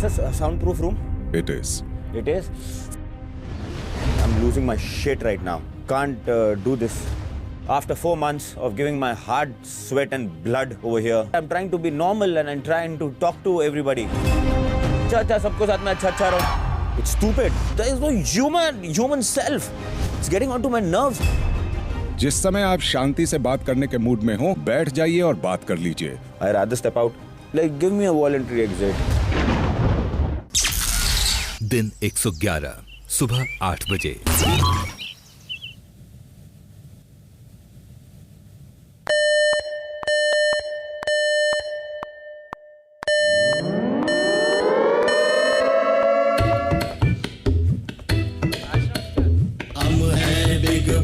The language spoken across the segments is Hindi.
this a soundproof room? It is. It is. I'm losing my shit right now. Can't do this. After 4 months of giving my heart, sweat and blood over here, I'm trying to be normal and I'm trying to talk to everybody. अच्छा सबको साथ में अच्छा रहो. It's stupid. There is no human self. It's getting onto my nerves. जिस समय आप शांति से बात करने के मूड में हो, बैठ जाइए और बात कर लीजिए. I rather step out. Like give me a voluntary exit. दिन 111 सुबह 8 बजे.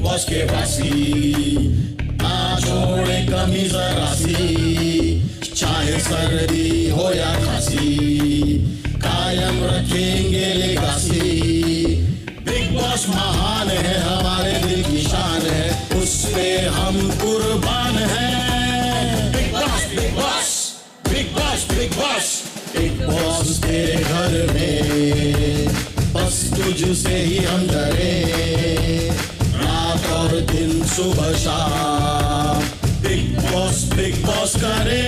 बॉस के वासी ना छोड़े कमी जरा सी, चाहे सर्दी हो या खांसी, कायम रखेंगे लेगासी. बिग बॉस महान है, हमारे दिल की शान है, उस पे हम कुर्बान हैं. Big boss big boss big boss big boss big boss तेरे घर में, बस तुझसे ही हम डरे, रात और दिन सुबह शाम. बिग बॉस करे.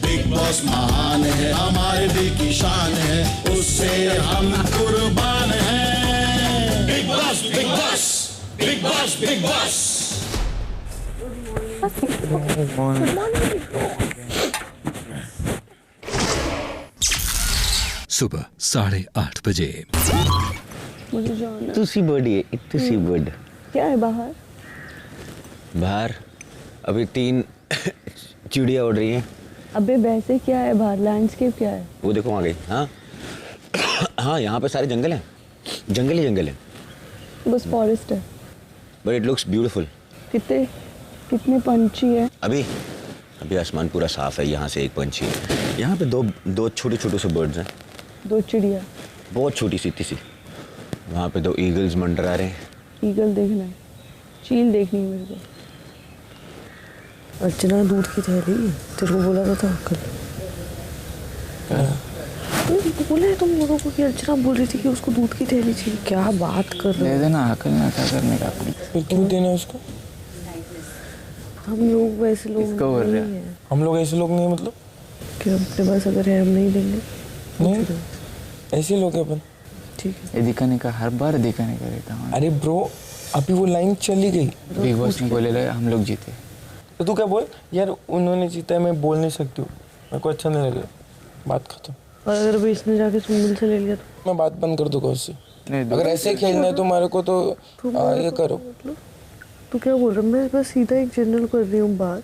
बिग बॉस महान है, हमारे दिल की शान है, उससे हम कुर्बान हैं. Big boss big boss big boss big boss. सुबह 8:30 बजे. मुझे जाना. तुसी बर्ड है, तुसी बर्ड. क्या है बाहर? बाहर अभी 3 चिड़िया उड़ रही हैं. अबे वैसे क्या है बाहर? लैंडस्केप क्या है? वो देखो आ गई. हाँ हाँ, यहाँ पे सारे जंगल हैं, जंगल ही जंगल है. बस फॉरेस्ट है. But it looks beautiful. कितने पंछी है? अभी आसमान पूरा साफ है. यहाँ से एक पंछी है. यहाँ पे दो छोटे से बर्ड्स हैं. 2 चिड़िया बहुत छोटी सी. वहाँ पे 2 ईगल्स मंडरा रहे हैं. ईगल देखना है, चील देखनी है मेरे को. अर्चना दूध की थैली तेरे को बोला था कल. बोला है तुम लोगों को कि अर्चना बोल रही थी कि उसको दूध की थैली चाहिए. क्या बात कर रहे हो? दे देना, अकल ना क्या करने का. क्यों देना उसको? हम लोग वैसे लोग नहीं हैं. हम लोग ऐसे लोग नहीं, मतलब कि अपने पास अगर है हम नहीं देंगे. नहीं ऐसे लोग हैं अपन. ठीक है. ये दिखाने का हर बार दिखाने का रहता हूँ. अरे ब्रो अभी वो लाइन चली गई. बिग बॉस ने बोले हम लोग जीते. तो तू क्या बोल यार, उन्होंने जीता है, मैं बोल नहीं सकती हूँ, मेरे को अच्छा नहीं लगे. बात खत्म. और अगर अभी इसने जाके सुनील से ले लिया तो मैं बात बंद कर दूंगा उससे. अगर ऐसे खेलना है तुम्हारे को तो ये करो. तू क्या बोल रहा है? मैं बस सीधा एक जनरल कर रही हूँ बात.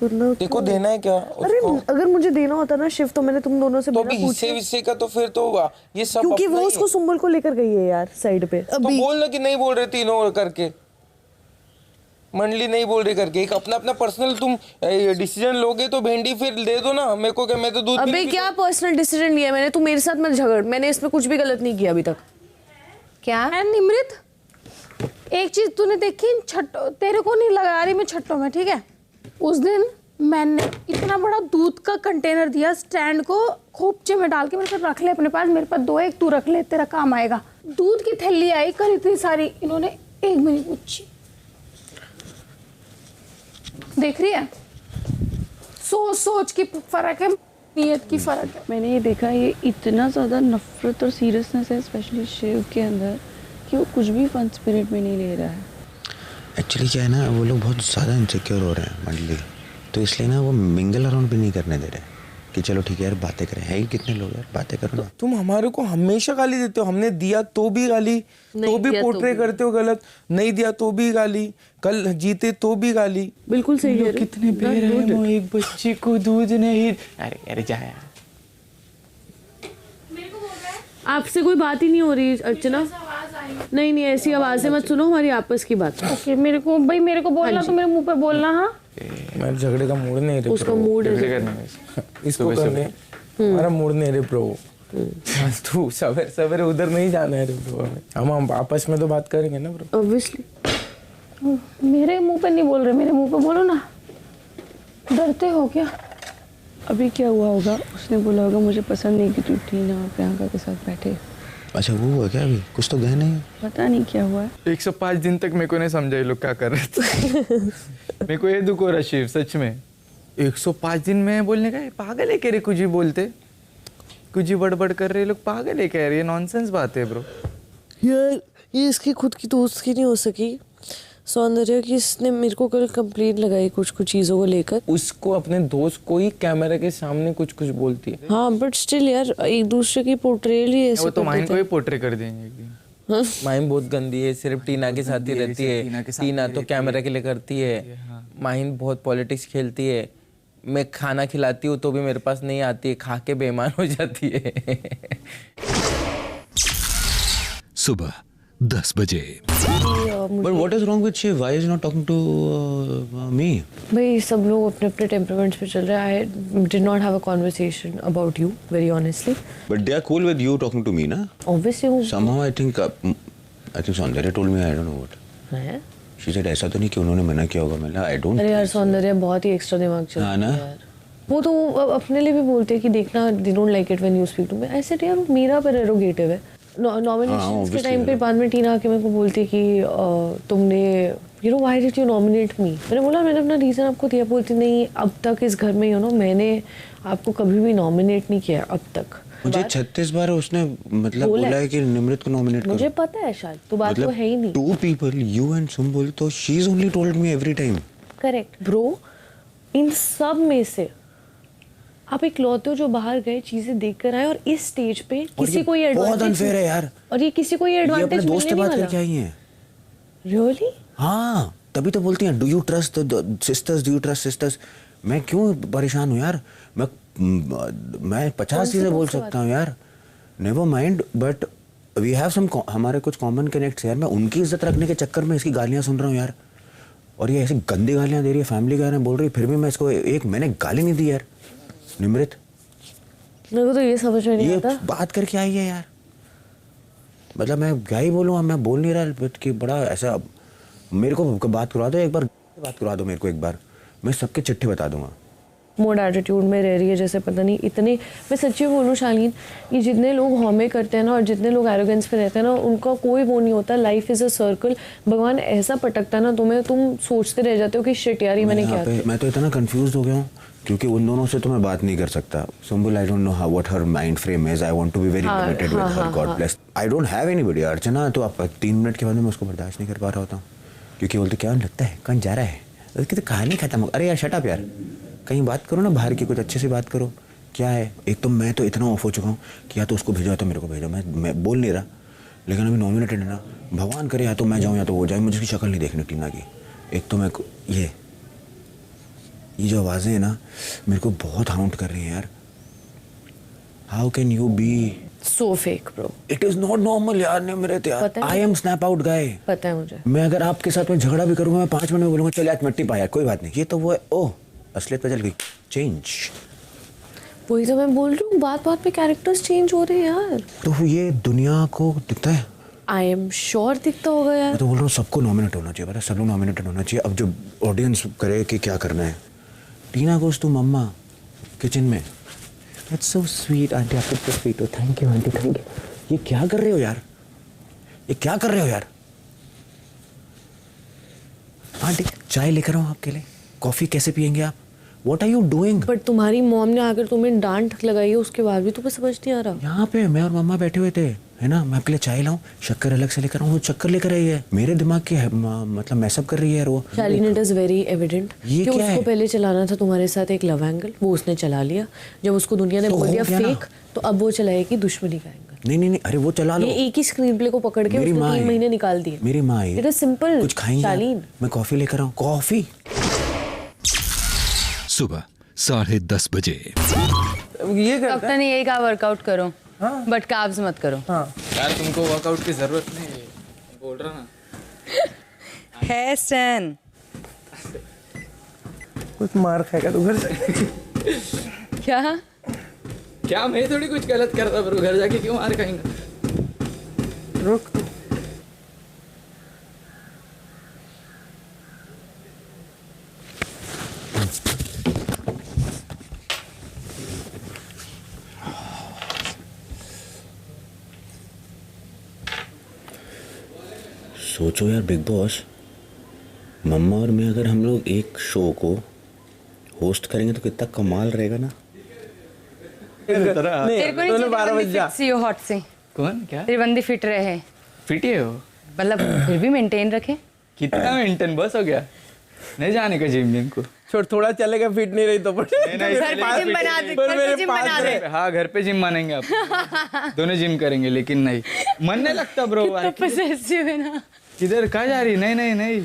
देखो देना है क्या उसको? अरे अगर मुझे देना होता ना शिफ्ट तो मैंने तुम दोनों से तो अभी हिस्से का तो फिर तो ये सब क्योंकि वो उसको सुंबल को लेकर गई है यार साइड पे. तो बोलना कि नहीं बोल रहे तीनों करके, मंडली नहीं बोल रही करके. एक अपना पर्सनल तुम डिसीजन लोगे तो भेंडी फिर दे दो ना मेरे को. क्या मैं तो दूध. अबे क्या पर्सनल डिसीजन लिया मैंने? तू मेरे साथ मत झगड़. मैंने इसमें कुछ भी गलत नहीं किया अभी तक. क्या है निमृत? एक चीज तूने देखी, छट्टो तेरे को नहीं लगा रही मैं छट्टो में, ठीक है? उस दिन मैंने इतना बड़ा दूध का कंटेनर दिया स्टैंड को खोपचे में डाल के, मेरे पास रख ले अपने पास, मेरे पास 2 एक तू रख ले, तेरा काम आएगा. दूध की थैली आई कल इतनी सारी, इन्होंने एक भी नहीं पूछी. देख रही है? सोच की फर्क है, नियत की फर्क है. मैंने ये देखा, ये इतना ज़्यादा नफरत और सीरियसनेस है स्पेशली शिव के अंदर कि वो कुछ भी फन स्पिरिट में नहीं ले रहा है. एक्चुअली क्या है ना, वो लोग बहुत ज़्यादा इनसिक्योर हो रहे हैं मंडली, तो इसलिए ना वो मिंगल अराउंड भी नहीं करने दे रहे कि चलो ठीक है यार बातें करें. है ही कितने लोग यार, बातें करो ना. तुम हमारे को हमेशा गाली देते हो. हमने दिया तो भी गाली, तो भी पोर्ट्रे करते हो गलत. नहीं दिया तो भी गाली, कल जीते तो भी गाली. बिल्कुल सही है. कितने बेरहम हो, एक बच्ची को दूध नहीं. अरे जा यार. आपसे कोई बात ही नहीं हो रही अर्चना. नहीं ऐसी आवाजें मत सुनो, हमारी आपस की बात. ओके मेरे को बोलना तो मेरे मुंह पे बोलना. हाँ मेरे झगड़े का मूड नहीं है. उसका मूड है इसको करने, हमारा मूड नहीं है ब्रो. तू सवेरे उधर नहीं जाना है ब्रो. हम आपस में तो बात करेंगे ना ब्रो. ऑब्वियसली. मेरे मुंह पे नहीं बोल रहे, मेरे मुंह पे बोलो ना. डरते हो क्या? अभी क्या हुआ होगा, उसने बोला होगा मुझे पसंद नहीं कि तू टीना और प्रियंका के साथ बैठे। अच्छा वो हुआ क्या? अभी कुछ तो गए नहीं। पता नहीं क्या हुआ है। 105 दिन तक मेरे को नहीं समझा ये लोग क्या कर रहे थे। मेरे को ये दुख हो रहा शिव, सच में। 105 दिन में बोलने का, ये पागल है कह रहे, कुछ ही बोलते, कुछ ही बड़बड़ कर रहे लोग, पागल है कह रहे, नॉनसेंस बात है ब्रो। यार ये इसकी खुद की दोस्त की नहीं हो सकी सौंदर्य की, इसने मेरे को कल कंप्लेंट लगाई कुछ चीज़ों को लेकर। उसको अपने दोस्त को ही कैमरा के सामने कुछ बोलती है। हाँ बट स्टिल यार एक दूसरे की पोर्ट्रेल ही ऐसे वो तो माइन को ही पोर्ट्रे कर देंगे एक दिन। माहिम बहुत गंदी है, सिर्फ टीना के साथ ही रहती है। टीना तो कैमरा के लिए करती है। माहिम बहुत पॉलिटिक्स खेलती है। मैं खाना खिलाती हूँ तो भी मेरे पास नहीं आती है, खा के बेईमान हो जाती है। सुबह 10 बजे। But what is wrong with Shiv? Why is he not talking to me? भाई सब लोग अपने अपने टेम्परामेंट्स पे चल रहे हैं। I did not have a conversation about you very honestly. But they are cool with you talking to me, na? Obviously Somehow I think Saundarya told me, I don't know what. है। She said ऐसा तो नहीं कि उन्होंने मना किया होगा। मैंने I don't. अरे यार सौंदर्य बहुत ही एक्स्ट्रा दिमाग चलता हाँ है ना? यार। वो तो अपने लिए भी बोलते हैं कि देखना they don't like it when you speak to me. ऐसे यार वो मेरा पर एरोगेटिव है। नॉमिनेशंस के टाइम पे बाद में टीना आके मेरे को बोलती है कि तुमने you know why did you nominate me. मैंने बोला मैंने अपना रीज़न आपको दिया। बोलती नहीं अब तक इस घर में यू नो मैंने आपको कभी भी नॉमिनेट नहीं किया अब तक। मुझे 36 बार उसने मतलब बोला है कि निमृत को नॉमिनेट करो। मुझे पता है शायद तो बात तो है ही नहीं। 2 people, you and Sumbul, तो she is only told me every time. Correct bro. इन सब में से आप इकलौते हो जो बाहर गए चीजें देख कर आए और इस स्टेज पे किसी को ये बहुत एडवांटेज अनफेयर है यार। और ये किसी को ये ये अपने एडवांटेज दोस्त से मिलने बात नहीं करके वाला। आई हैं। रियली? हाँ तभी तो बोलती हैं do you trust sisters, do you trust sisters. मैं क्यों परेशान हूँ यार। मैं 50 चीजें बोल सकता हूँ यार। Never mind but we have some हमारे कुछ कॉमन कनेक्ट्स यार। मैं उनकी इज्जत रखने के चक्कर में इसकी गालियाँ सुन रहा हूँ यार। और ये ऐसी गंदी गालियाँ दे रही है, फैमिली गालियाँ बोल रही है, फिर भी मैं इसको मैंने गाली नहीं दी यार। निमृत मेरे को तो ये समझ में नहीं ये आता। बात करके आई है यार। मतलब मैं क्या ही बोलूँ, मैं बोल नहीं रहा कि बड़ा ऐसा। मेरे को बात करवा दो एक बार, बात करवा दो मेरे को एक बार, मैं सबके चिट्ठे बता दूंगा। मोड एटीट्यूड में रह रही है जैसे पता नहीं इतने। मैं सच्ची बोलूँ शालीन, ये जितने लोग हौमे करते हैं ना और जितने लोग एरोगेंस पे रहते हैं ना उनका कोई वो नहीं होता। Life is a circle. भगवान ऐसा पटकता ना तुम्हें, तुम सोचते रह जाते हो कि शिट यार ये मैंने क्या। मैं तो इतना कंफ्यूज हो गया हूँ क्योंकि उन दोनों से तो मैं बात नहीं कर सकता। Sumbul I don't know how what her mind frame is. I want to be very limited with her, god bless. I don't have anybody. Archana तो आप 3 मिनट के बाद मैं उसको बर्दाश्त नहीं कर पा रहा होता हूँ क्योंकि बोलते क्या लगता है कौन जा रहा है, उसकी तो कहानी खत्म हो। अरे यार शट अप यार, कहीं बात करो ना बाहर की, कुछ अच्छे से बात करो। क्या है, एक तो मैं तो इतना ऑफ हो चुका हूँ कि या तो उसको भेजो या तो मेरे को भेजो। मैं बोल नहीं रहा लेकिन अभी नॉमिनेटेड है ना, भगवान करे या तो मैं जाऊँ या तो वो जाए। मुझे उसकी शक्ल नहीं देखनी टीना की। एक तो मैं ये जो आवाज़ें हैं ना मेरे को बहुत हाउंट कर रही हैं यार। How can you be so fake bro. It is not normal यार। निमृत यार, I am snap out guy. पता है मुझे। मैं अगर आपके साथ में झगड़ा भी करूंगा मैं 5 मिनट में बोलूंगा चल आज मिट्टी पाया, कोई बात नहीं। ये तो वो है, ओह असलियत पे चल गई। चेंज। वही तो मैं बोल रही हूँ, बात बात पे कैरेक्टर्स चेंज हो रहे हैं यार। तो ये दुनिया को दिखता है। आई एम श्योर दिखता होगा यार। मैं तो बोल रहा हूँ सबको नॉमिनेट होना चाहिए, पता है, सब लोग नॉमिनेटेड होना चाहिए। अब जो ऑडियंस करे कि क्या करना है। टीना गोज़ टू मम्मा किचन में। दैट्स सो स्वीट आंटी, आपको तो स्वीट हो। Thank you aunty, thank you. ये क्या कर रहे हो यार, ये क्या कर रहे हो यार। आंटी चाय लेकर आऊँ आपके लिए, कॉफ़ी कैसे पियेंगे आप, what are you doing. But तुम्हारी मॉम ने आकर तुम्हें डांट लगाई है उसके बाद भी तुम्हें समझ नहीं आ रहा। यहाँ पे मैं और मम्मा बैठे हुए थे है ना, मैं आपके लिए चाय लाऊं, शक्कर अलग से लेकर आऊँ। वो चक्कर लेकर आई है, मेरे दिमाग की मतलब मैसअप कर रही है यार वो। शालीन इट इज वेरी एविडेंट कि क्या उसको है? पहले चलाना था तुम्हारे साथ एक लव एंगल, वो उसने चला लिया। जब उसको दुनिया ने तो बोल हो दिया गया ना। फेक, तो अब वो चलाएगी दुश्मनी का एंगल। नहीं, अरे वो चला लो। ये एक ही स्क्रीन प्ले को पकड़ के मेरी उसने माँ 3 है। महीने निकाल दिए। मेरी माँ है। It is simple. कुछ खाएंगे शालीन, मैं कॉफी लेकर आऊँ। कॉफी सुबह 10:30 बजे। ये करता डॉक्टर ने यही कहा वर्कआउट करो, बट कार्ब्स मत करो। यार तुमको वर्कआउट की जरूरत नहीं है, बोल रहा ना। है स्टैन, कुछ मार खाएगा तो घर से। क्या मैं थोड़ी कुछ गलत करता ब्रो, घर जाके क्यों मार खाएंगा। रुक सोचो यार बिग बॉस, मम्मा और मैं अगर हम लोग एक शो को होस्ट करेंगे तो कितना कमाल रहेगा ना। तेरे को नहीं चाहिए हॉट से। कौन क्या तेरे बंदे फिट रहे, फिट है वो, मतलब फिर भी मेंटेन रखे। कितना मेंटेन बस हो गया, नहीं जाने का जिम जिम को। छोड़, थोड़ा चलेगा, फिट नहीं रही तो घर पे जिम बना दे, घर पे जिम बना दे। हाँ घर पे जिम मानेंगे आप दोनों जिम करेंगे, लेकिन नहीं मन नहीं लगता ब्रो। पॉसेसिव है ना। किधर कहाँ जा रही? नहीं नहीं नहीं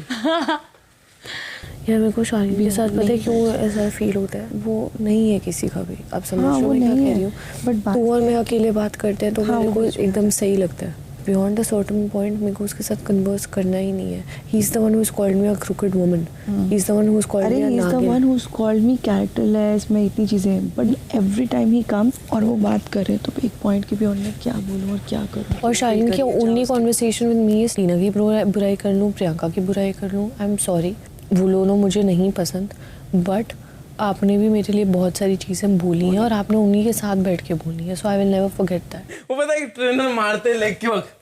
यार मेरे को शालिनी के साथ पता है क्यों ऐसा फील होता है, वो नहीं है किसी का भी। आप समझ रहे हो मैं क्या कह रही हूँ? बट तू और मैं अकेले बात करते हैं तो मेरे को एकदम सही लगता है। बियॉन्ड अ सर्टेन पॉइंट मेरे को उसके साथ कन्वर्स करना ही नहीं है। He is the one who has called me a crooked woman, he is the one who has called me a nagin, he is the one who has called me characterless, मैं इतनी चीजें, but every time he comes और वो बात करे तो एक पॉइंट के बियॉन्ड मैं क्या बोलूं और क्या करूं। और शालिनी की only conversation with me is Tina की बुराई कर लूं, प्रियंका की बुराई कर लूं। आई एम सॉरी, वो दोनों मुझे नहीं पसंद, बट आपने भी मेरे लिए बहुत सारी चीज़ें बोली हैं और आपने उन्हीं के साथ बैठ के बोली है, so I will never forget that. वो पता है ट्रेनर मारते लेग के वक्त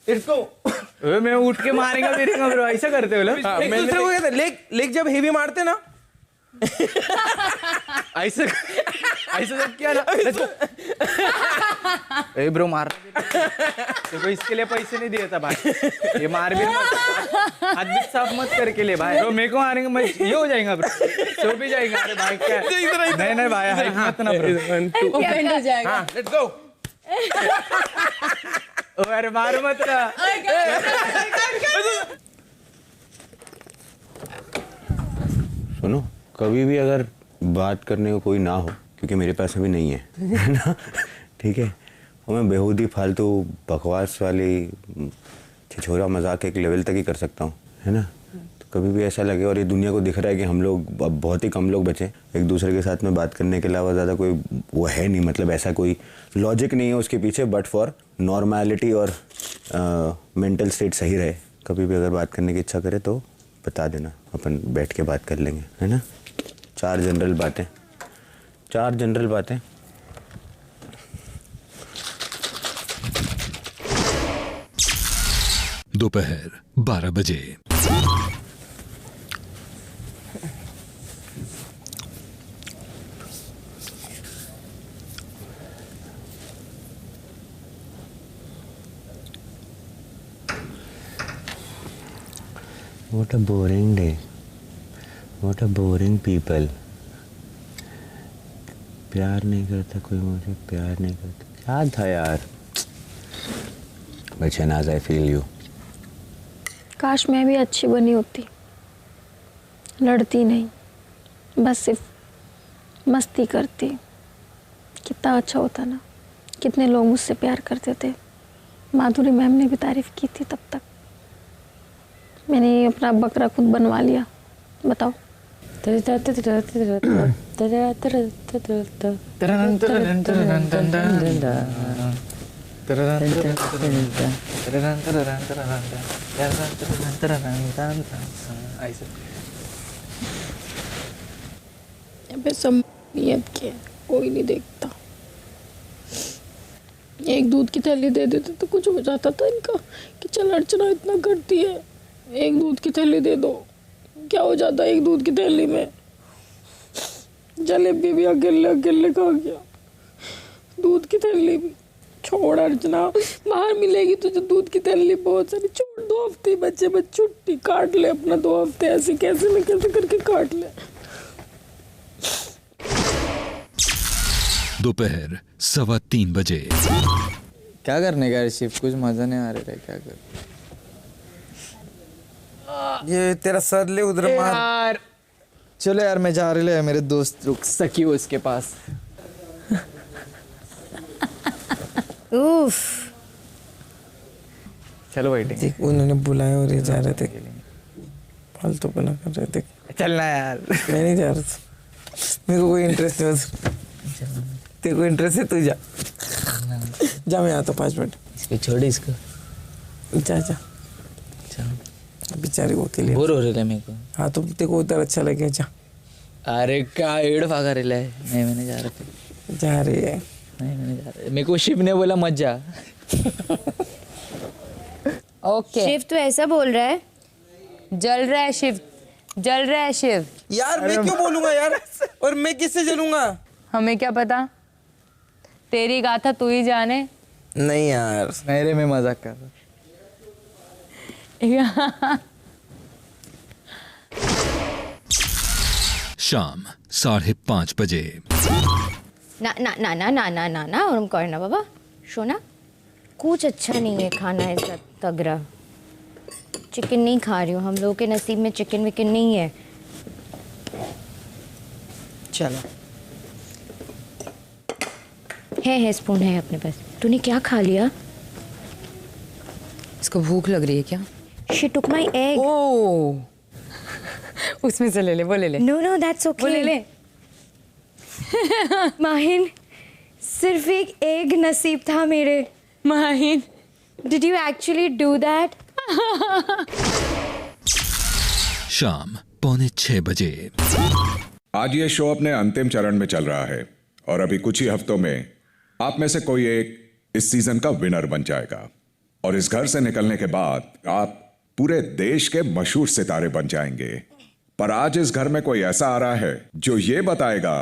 इसको मैं उठ के मारेगा मेरे का ब्रो, ऐसा करते हो लोग। एक दूसरे को कहते लेग लेग जब हेवी मारते ना ऐसा ऐसा जब किया ना, ए ब्रो मार देखो, इसके लिए पैसे नहीं दिए था भाई, ये मार भी मत, हाथ भी साफ मत करके ले भाई। ब्रो मेरे को मारेंगे मैं ये हो जाएगा ब्रो, सो भी जाएगा। अरे भाई क्या नहीं नहीं भाई हाइट मत ना ब्रो, ओपन हो जाएगा। हाँ लेट्स गो। अरे मार मत ना। सुनो, कभी भी अगर बात करने को कोई ना हो, क्योंकि मेरे पास अभी नहीं है ना, ठीक है, और मैं बेहूदी फालतू बकवास वाली छिछोरा मजाक एक लेवल तक ही कर सकता हूँ, है ना। तो कभी भी ऐसा लगे और ये दुनिया को दिख रहा है कि हम लोग अब बहुत ही कम लोग बचे, एक दूसरे के साथ में बात करने के अलावा ज़्यादा कोई वो है नहीं, मतलब ऐसा कोई लॉजिक नहीं है उसके पीछे, बट फॉर नॉर्मैलिटी और मेंटल स्टेट सही रहे, कभी भी अगर बात करने की इच्छा करे तो बता देना, अपन बैठ के बात कर लेंगे, है ना। चार जनरल बातें। दोपहर 12 बजे। What a boring day. What a boring people. प्यार नहीं करता कोई मुझे, प्यार नहीं करता, क्या था यार। But Shahnaz, I feel you. काश मैं भी अच्छी बनी होती, लड़ती नहीं, बस सिर्फ मस्ती करती, कितना अच्छा होता ना। कितने लोग मुझसे प्यार करते थे, माधुरी मैम ने भी तारीफ की थी, तब तक मैंने अपना बकरा खुद बनवा लिया। बताओ। नियत के कोई नहीं देखता, एक दूध की थैली दे देते तो कुछ हो जाता था इनका कि चल अर्चना इतना करती है, एक दूध की थैली दे दो, क्या हो जाता एक दूध की थैली में। जलेबी भी अकेले अकेले खा गया, दूध की थैली भी। छोड़ अर्चना, बाहर मिलेगी तुझे दूध की थैली बहुत सारी, छोड़ 2 हफ्ते बच्चे बस छुट्टी काट ले अपना, 2 हफ्ते ऐसे कैसे न कैसे करके काट ले। दोपहर 3:15 बजे। क्या करने का शिफ्ट, कुछ मजा नहीं आ रहा है, क्या कर। ये तेरा सर ले उधर मार यार। चलो यार मैं जा रही है, मेरे दोस्त रुक सकी हो उसके पास। उफ, चलो बैठेंगे। उन्होंने बुलाया और ये जा रहे थे, फालतू बना कर रहे थे। चलना यार। मैं नहीं जा रहा था, मेरे को कोई इंटरेस्ट नहीं, तेरे को इंटरेस्ट है तू जा, मैं आता 5 मिनट। इसको छोड़, इसको जा जा, बेचारी को अकेले बोर हो रहे थे मेरे को। हाँ तो तेरे को उधर अच्छा लगे, जा। अरे क्या एड़ फागा रहा है। नहीं मैंने जा रहा था, जा रही है। नहीं मैंने जा रहा, मेरे को शिव ने बोला मत जा। ओके शिव तो ऐसा बोल रहा है, जल रहा है शिव, जल रहा है शिव। यार मैं क्यों बोलूंगा यार, और मैं किससे जलूंगा? हमें क्या पता, तेरी गाथा तू ही जाने। नहीं यार, मेरे में मजाक कर रहा। शाम 5:30 बजे। ना ना ना ना ना ना ना ना और करना बाबा शोना, कुछ अच्छा नहीं है खाना ऐसा तगड़ा। चिकन नहीं खा रही हूँ, हम लोगों के नसीब में चिकन विकन नहीं है। चलो है स्पून है अपने पास। तूने क्या खा लिया? इसको भूख लग रही है क्या? She took my egg. ओह, उसमें से ले ले, वो ले ले। No no that's okay. वो ले ले। माहिन, सिर्फ एक एग नसीब था मेरे। Mahin, Did you actually do that? शाम 5:45 बजे। आज ये शो अपने अंतिम चरण में चल रहा है और अभी कुछ ही हफ्तों में आप में से कोई एक इस सीजन का विनर बन जाएगा और इस घर से निकलने के बाद आप पूरे देश के मशहूर सितारे बन जाएंगे। पर आज इस घर में कोई ऐसा आ रहा है जो ये बताएगा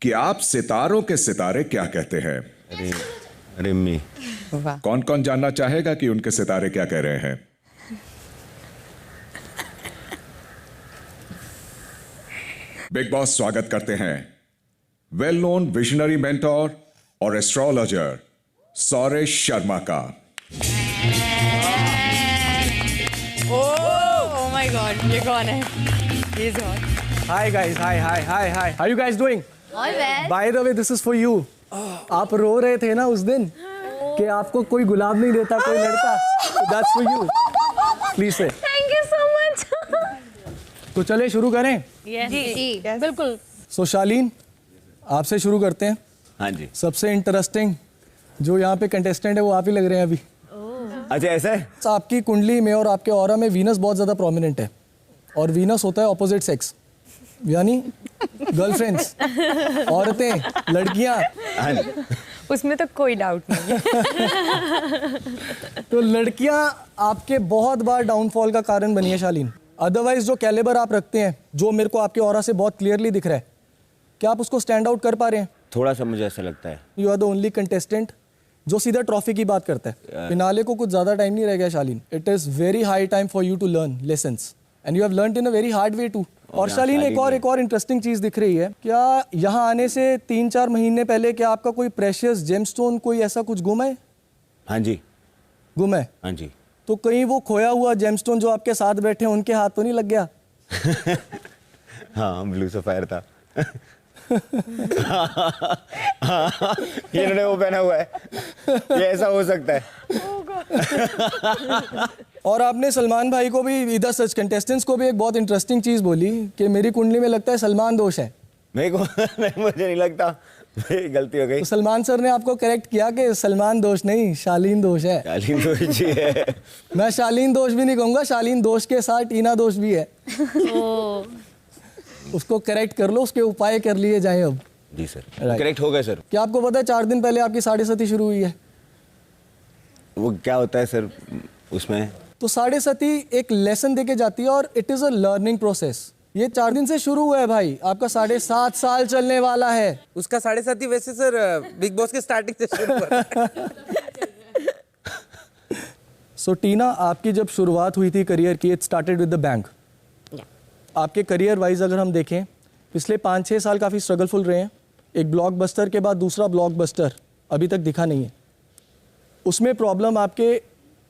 कि आप सितारों के सितारे क्या कहते हैं। अरे मी, कौन कौन जानना चाहेगा कि उनके सितारे क्या कह रहे हैं? बिग बॉस स्वागत करते हैं वेल नोन विजनरी मेंटोर और एस्ट्रोलॉजर सौरेश शर्मा का। ओह माय गॉड, ये कौन है? He is hot. Hi guys, hi. How you guys doing? All well. By the way, this is for you. आप रो रहे थे ना उस दिन कि आपको कोई गुलाब नहीं देता कोई लड़का, so that's for you. Please say. Thank you so much. तो चले शुरू करें। जी बिल्कुल। So शालीन, आपसे शुरू करते हैं। हाँ जी। सबसे इंटरेस्टिंग जो यहाँ पे कंटेस्टेंट है वो आप ही लग रहे हैं अभी। अच्छा ऐसा है? आपकी कुंडली में और आपके ऑरा में वीनस बहुत ज्यादा प्रोमिनेंट है और वीनस होता है ऑपोजिट सेक्स, यानी गर्लफ्रेंड्स, औरतें, लड़कियां। उसमें तो कोई डाउट नहीं है। तो लड़कियां आपके बहुत बार डाउनफॉल का कारण बनी है शालीन। अदरवाइज जो कैलिबर आप रखते हैं, जो मेरे को आपके ऑरा से बहुत क्लियरली दिख रहा है, क्या आप उसको स्टैंड आउट कर पा रहे हैं? थोड़ा सा मुझे ऐसा लगता है। You are the only contestant जो सीधा ट्रॉफी की बात करता है। फिनाले को कुछ ज्यादा टाइम नहीं रह गया Shalin. It is very high time for you to learn lessons and you have learned in a very hard way too. और शालीन एक और इंटरेस्टिंग चीज दिख रही है, क्या यहाँ आने से 3-4 महीने पहले क्या आपका कोई प्रेशियस जेमस्टोन कोई ऐसा कुछ गुम है? हाँ जी। गुम है? हाँ जी। तो कहीं वो खोया हुआ जेमस्टोन जो आपके साथ बैठे हैं उनके हाथ तो नहीं लग गया? हाँ, ब्लू सफायर था। इन्होंने वो पहना हुआ है, ये ऐसा हो सकता है। और आपने सलमान भाई को भी, इधर सच कंटेस्टेंट्स को भी एक बहुत इंटरेस्टिंग चीज बोली कि मेरी कुंडली में लगता है सलमान दोष है। मेरे को नहीं, मुझे नहीं लगता, गलती हो गई। तो सलमान सर ने आपको करेक्ट किया कि सलमान दोष नहीं, शालीन दोष है। शालीन दोष जी है। मैं शालीन दोष भी नहीं कहूंगा, शालीन दोष के साथ टीना दोष भी है। उसको करेक्ट कर लो, उसके उपाय कर लिए जाए अब। जी सर, करेक्ट हो गए सर। क्या आपको पता है 4 दिन पहले आपकी 7.5 शुरू हुई है? वो क्या होता है सर उसमें? तो 7.5 एक लेसन देके जाती है और it is a learning process. ये 4 दिन से शुरू हुआ है भाई, आपका 7.5 साल चलने वाला है। उसका 7.5 वैसे सर बिग बॉस के स्टार्टिंग से शुरू हुआ। सो टीना, आपकी जब शुरुआत हुई थी करियर की, it started with the bank. आपके करियर वाइज अगर हम देखें, पिछले 5-6 साल काफ़ी स्ट्रगलफुल रहे हैं। एक ब्लॉकबस्टर के बाद दूसरा ब्लॉकबस्टर अभी तक दिखा नहीं है। उसमें प्रॉब्लम आपके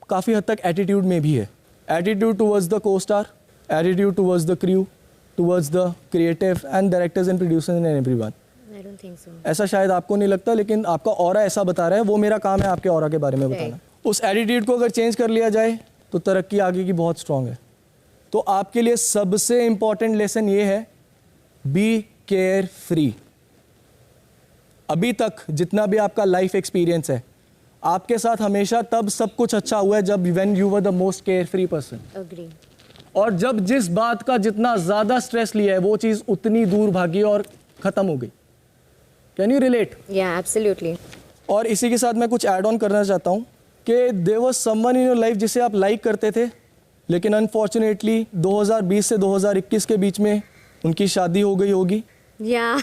काफ़ी हद तक एटीट्यूड में भी है। एटीट्यूड टुवर्ड्स द को star, attitude towards the crew, towards the creative and directors and producers and everyone. ऐसा शायद आपको नहीं लगता, लेकिन आपका ऑरा ऐसा बता रहा है। वो मेरा काम है आपके ऑरा के बारे में बताना। उस एटीट्यूड को अगर चेंज कर लिया जाए तो तरक्की आगे की बहुत स्ट्रांग है। तो आपके लिए सबसे इंपॉर्टेंट लेसन ये है, बी केयर फ्री। अभी तक जितना भी आपका लाइफ एक्सपीरियंस है, आपके साथ हमेशा तब सब कुछ अच्छा हुआ है जब when you were the most care free person. Agree. और जब जिस बात का जितना ज्यादा स्ट्रेस लिया है वो चीज उतनी दूर भागी और खत्म हो गई। Can you relate? Yeah, absolutely. और इसी के साथ मैं कुछ ऐड ऑन करना चाहता हूँ कि there was someone in your life जिसे आप लाइक करते थे, लेकिन अनफॉर्चुनेटली 2020 से 2021 के बीच में उनकी शादी हो गई होगी, या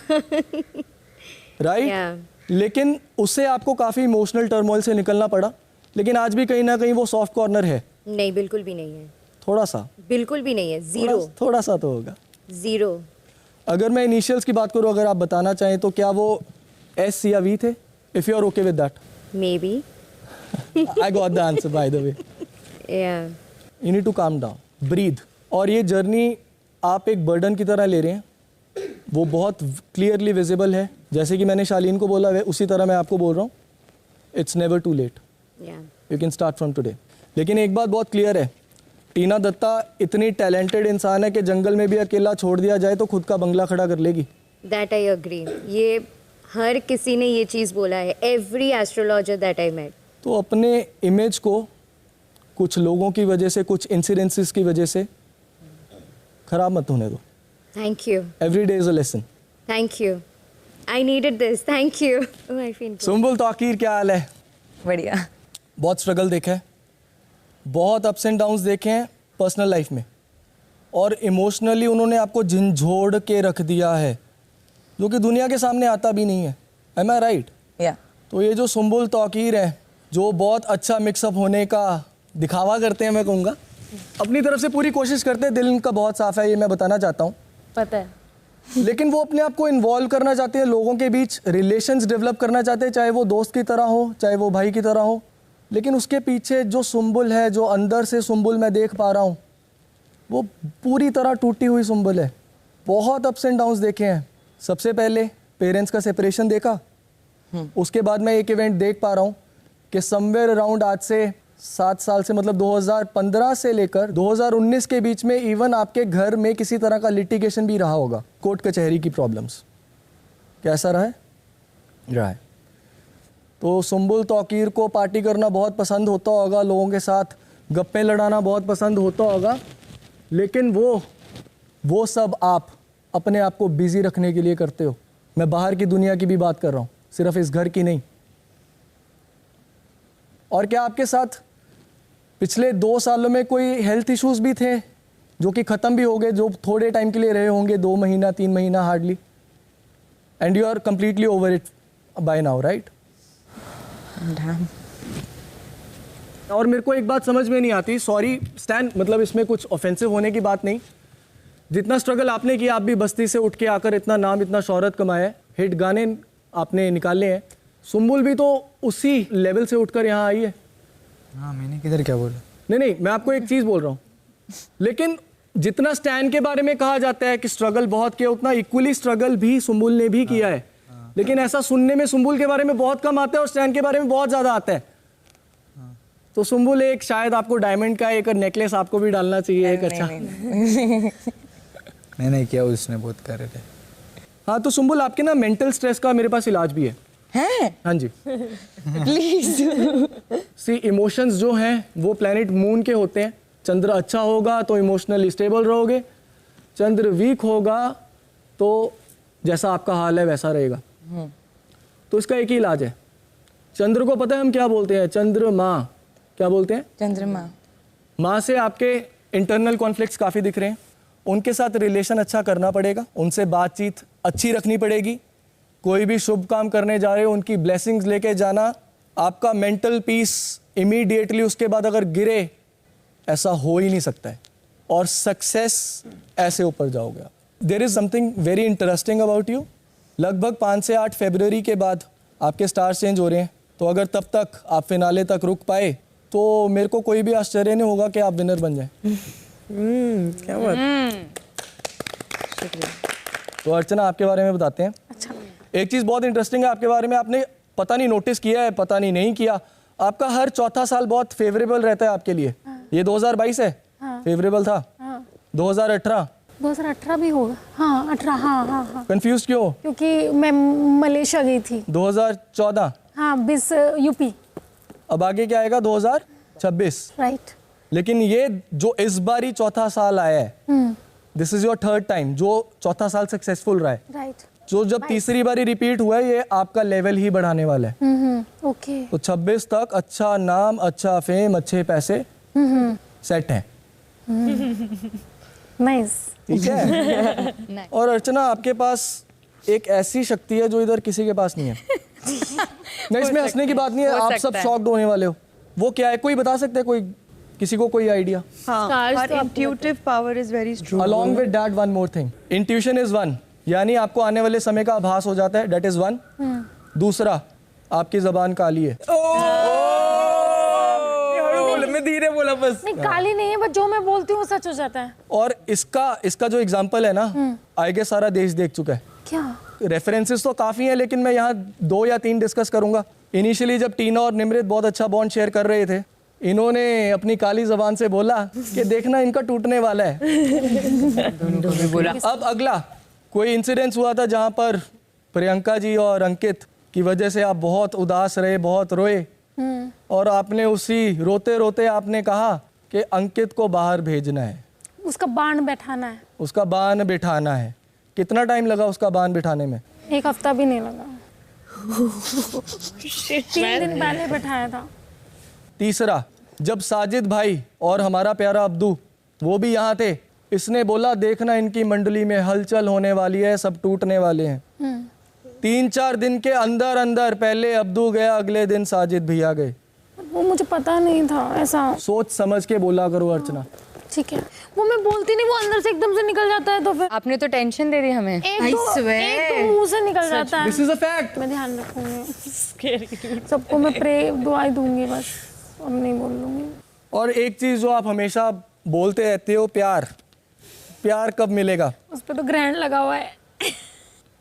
राइट? लेकिन उससे आपको काफ़ी इमोशनल टर्मोइल से निकलना पड़ा, लेकिन आज भी कहीं ना कहीं वो सॉफ्ट कॉर्नर है। नहीं, बिल्कुल भी नहीं है, थोड़ा सा, बिल्कुल भी नहीं है, जीरो, थोड़ा सा तो होगा, जीरो। अगर मैं इनिशियल्स की बात करूं, अगर आप बताना चाहें तो क्या वो एस या वी थे? If you are okay with that, maybe. I got the answer by the way. Yeah you need to calm down, breathe. और ये जर्नी आप एक बर्डन की तरह ले रहे हैं, वो बहुत क्लियरली विजिबल है। जैसे कि मैंने शालीन को बोला है, उसी तरह मैं आपको बोल रहा हूँ, it's never too late, you can start from today. लेकिन एक बात बहुत क्लियर है, टीना दत्ता इतनी टैलेंटेड इंसान है कि जंगल में भी अकेला छोड़ दिया जाए तो खुद का बंगला खड़ा कर लेगी। दैट आई अग्री, ये हर किसी ने ये चीज़ बोला है, every astrologer that I met. तो अपने इमेज को कुछ लोगों की वजह से, कुछ इंसिडेंसेस की वजह से खराब मत होने दो। Thank you. Every day is a lesson. Thank you, I needed this, thank you. I feel Sumbul Tauqeer, क्या हाल है? बढ़िया। बहुत स्ट्रगल देखा है, बहुत अप्स एंड डाउन्स देखे हैं पर्सनल लाइफ में, और इमोशनली उन्होंने आपको झंझोड़ के रख दिया है, जो कि दुनिया के सामने आता भी नहीं है। एम आई राइट? या तो ये जो सुंबुल तौकीर है, जो बहुत अच्छा मिक्सअप होने का दिखावा करते हैं, मैं कहूँगा अपनी तरफ से पूरी कोशिश करते हैं, दिल इनका बहुत साफ है, ये मैं बताना चाहता हूँ, पता है, लेकिन वो अपने आप को इन्वॉल्व करना चाहते हैं, लोगों के बीच रिलेशंस डेवलप करना चाहते हैं, चाहे वो दोस्त की तरह हो, चाहे वो भाई की तरह हो, लेकिन उसके पीछे जो सुंबुल है, जो अंदर से सुंबुल मैं देख पा रहा हूँ, वो पूरी तरह टूटी हुई सुंबुल है। बहुत अप्स एंड डाउन्स देखे हैं। सबसे पहले पेरेंट्स का सेपरेशन देखा, उसके बाद मैं एक इवेंट देख पा रहा हूँ कि समवेयर अराउंड आज से 7 साल से, मतलब 2015 से लेकर 2019 के बीच में इवन आपके घर में किसी तरह का लिटिगेशन भी रहा होगा, कोर्ट कचहरी की प्रॉब्लम्स। कैसा रहा है? रहा है। तो सुंबुल तौकीर को पार्टी करना बहुत पसंद होता होगा, लोगों के साथ गप्पे लड़ाना बहुत पसंद होता होगा, लेकिन वो सब आप अपने आप को बिजी रखने के लिए करते हो। मैं बाहर की दुनिया की भी बात कर रहा हूँ, सिर्फ इस घर की नहीं। और क्या आपके साथ पिछले 2 सालों में कोई हेल्थ इश्यूज भी थे जो कि ख़त्म भी हो गए, जो थोड़े टाइम के लिए रहे होंगे, 2 महीना 3 महीना hardly, and you are completely over it by now, right? और मेरे को एक बात समझ में नहीं आती, सॉरी स्टैन, मतलब इसमें कुछ ऑफेंसिव होने की बात नहीं, जितना स्ट्रगल आपने किया, आप भी बस्ती से उठ के आकर इतना नाम, इतना शोहरत कमाया है, हिट गाने आपने निकाले हैं, सुंबुल भी तो उसी लेवल से उठकर यहाँ आई है। हाँ, मैंने किधर क्या बोला? नहीं, मैं आपको एक चीज़ बोल रहा हूँ, लेकिन जितना स्टैन के बारे में कहा जाता है कि स्ट्रगल बहुत किया, उतना इक्वली स्ट्रगल भी सुंबुल ने भी किया है। लेकिन ऐसा सुनने में सुंबुल के बारे में बहुत कम आता है और स्टैन के बारे में बहुत ज़्यादा आता है। तो सुंबुल, एक शायद आपको डायमंड का एक नेकलेस आपको भी डालना चाहिए, एक अच्छा। नहीं किया, उसने बहुत करे थे। हाँ, तो सुंबुल, आपके ना मेंटल स्ट्रेस का मेरे पास इलाज भी है। हाँ जी, प्लीज। सी, इमोशंस जो हैं वो प्लैनेट मून के होते हैं। चंद्र अच्छा होगा तो इमोशनली स्टेबल रहोगे, चंद्र वीक होगा तो जैसा आपका हाल है वैसा रहेगा। तो इसका एक ही इलाज है। चंद्र को पता है हम क्या बोलते हैं? चंद्रमा। क्या बोलते हैं? चंद्रमा। माँ से आपके इंटरनल कॉन्फ्लिक्ट्स काफ़ी दिख रहे हैं, उनके साथ रिलेशन अच्छा करना पड़ेगा, उनसे बातचीत अच्छी रखनी पड़ेगी। कोई भी शुभ काम करने जा रहे हो, उनकी ब्लेसिंग्स लेके जाना। आपका मेंटल पीस इमीडिएटली उसके बाद अगर गिरे, ऐसा हो ही नहीं सकता है, और सक्सेस ऐसे ऊपर जाओगे आप। There is something very interesting about you. लगभग 5 से 8 फरवरी के बाद आपके स्टार्स चेंज हो रहे हैं, तो अगर तब तक आप फिनाले तक रुक पाए तो मेरे को कोई भी आश्चर्य नहीं होगा कि आप विनर बन जाएं। क्या बात। तो अर्चना, आपके बारे में बताते हैं। अच्छा। एक चीज़ बहुत इंटरेस्टिंग है आपके बारे में, आपने पता नहीं नोटिस किया है, पता नहीं किया, आपका हर चौथा साल बहुत फेवरेबल रहता है आपके लिए। ये 2022 है, फेवरेबल था। 2018 भी होगा। हाँ, 18। हाँ। कंफ्यूज क्यों? क्योंकि मैं मलेशिया गई थी। 2014। हाँ, 20 यूपी। अब आगे क्या आएगा? 2026। राइट। लेकिन ये जो इस बार ही चौथा साल आया है, this is your 3rd time जो चौथा साल सक्सेसफुल रहा है। राइट। जो जब तीसरी बारी रिपीट हुआ है, ये आपका लेवल ही बढ़ाने वाला है। ओके। ओके। तो 26 तक अच्छा नाम, अच्छा फेम, अच्छे पैसे सेट हैं। नाइस। ठीक है। और अर्चना, आपके पास एक ऐसी शक्ति है जो इधर किसी के पास नहीं है। नहीं, इसमें हंसने की बात नहीं है, आप सब शॉक्ड होने वाले हो। वो क्या है, कोई बता सकते हैं? कोई, किसी को कोई idea? Our intuitive power is very strong. Along with that, one more thing. Intuition is one, यानी आपको आने वाले समय का आभास हो जाता है, that is one. दूसरा, आपकी जबान काली है। मैं धीरे बोला बस। नहीं, काली नहीं है, बस जो मैं बोलती हूँ सच हो जाता है। और इसका जो एग्जाम्पल है ना, आगे सारा देश देख चुका है। क्या? रेफरेंसेस तो काफ़ी हैं, लेकिन मैं यहाँ 2 या 3 डिस्कस करूंगा। इनिशियली जब टीना और निमृत बहुत अच्छा बॉन्ड शेयर कर रहे थे, इन्होंने अपनी काली जबान से बोला कि देखना इनका टूटने वाला है। बोला। अब अगला कोई इंसिडेंस हुआ था जहाँ पर प्रियंका जी और अंकित की वजह से आप बहुत उदास रहे, बहुत रोए, और आपने उसी रोते रोते आपने कहा कि अंकित को बाहर भेजना है, उसका बाण बैठाना है। उसका बाण बिठाना है। कितना टाइम लगा उसका बाण बिठाने में? 1 हफ्ता भी नहीं लगा। 3 दिन पहले बैठाया था। तीसरा, जब साजिद भाई और हमारा प्यारा अब्दू वो भी यहाँ थे, इसने बोला देखना इनकी मंडली में हलचल होने वाली है, सब टूटने वाले हैं। 3-4 दिन के अंदर अंदर पहले अब्दू गया, अगले दिन साजिद भैया गए। वो मुझे पता नहीं था ऐसा। सोच समझ के बोला करो अर्चना। ठीक है, वो मैं बोलती नहीं, वो अंदर से एकदम से निकल जाता है। तो फिर आपने तो टेंशन दे दी हमें। एक तो मुंह से निकल जाता है। This is a fact. मैं ध्यान रखूंगी, सबको मैं दुआई दूंगी, बस अब नहीं बोल लूंगी। और एक चीज जो आप हमेशा बोलते रहते हो, प्यार कब मिलेगा? उस पर तो ग्रैंड लगा हुआ है।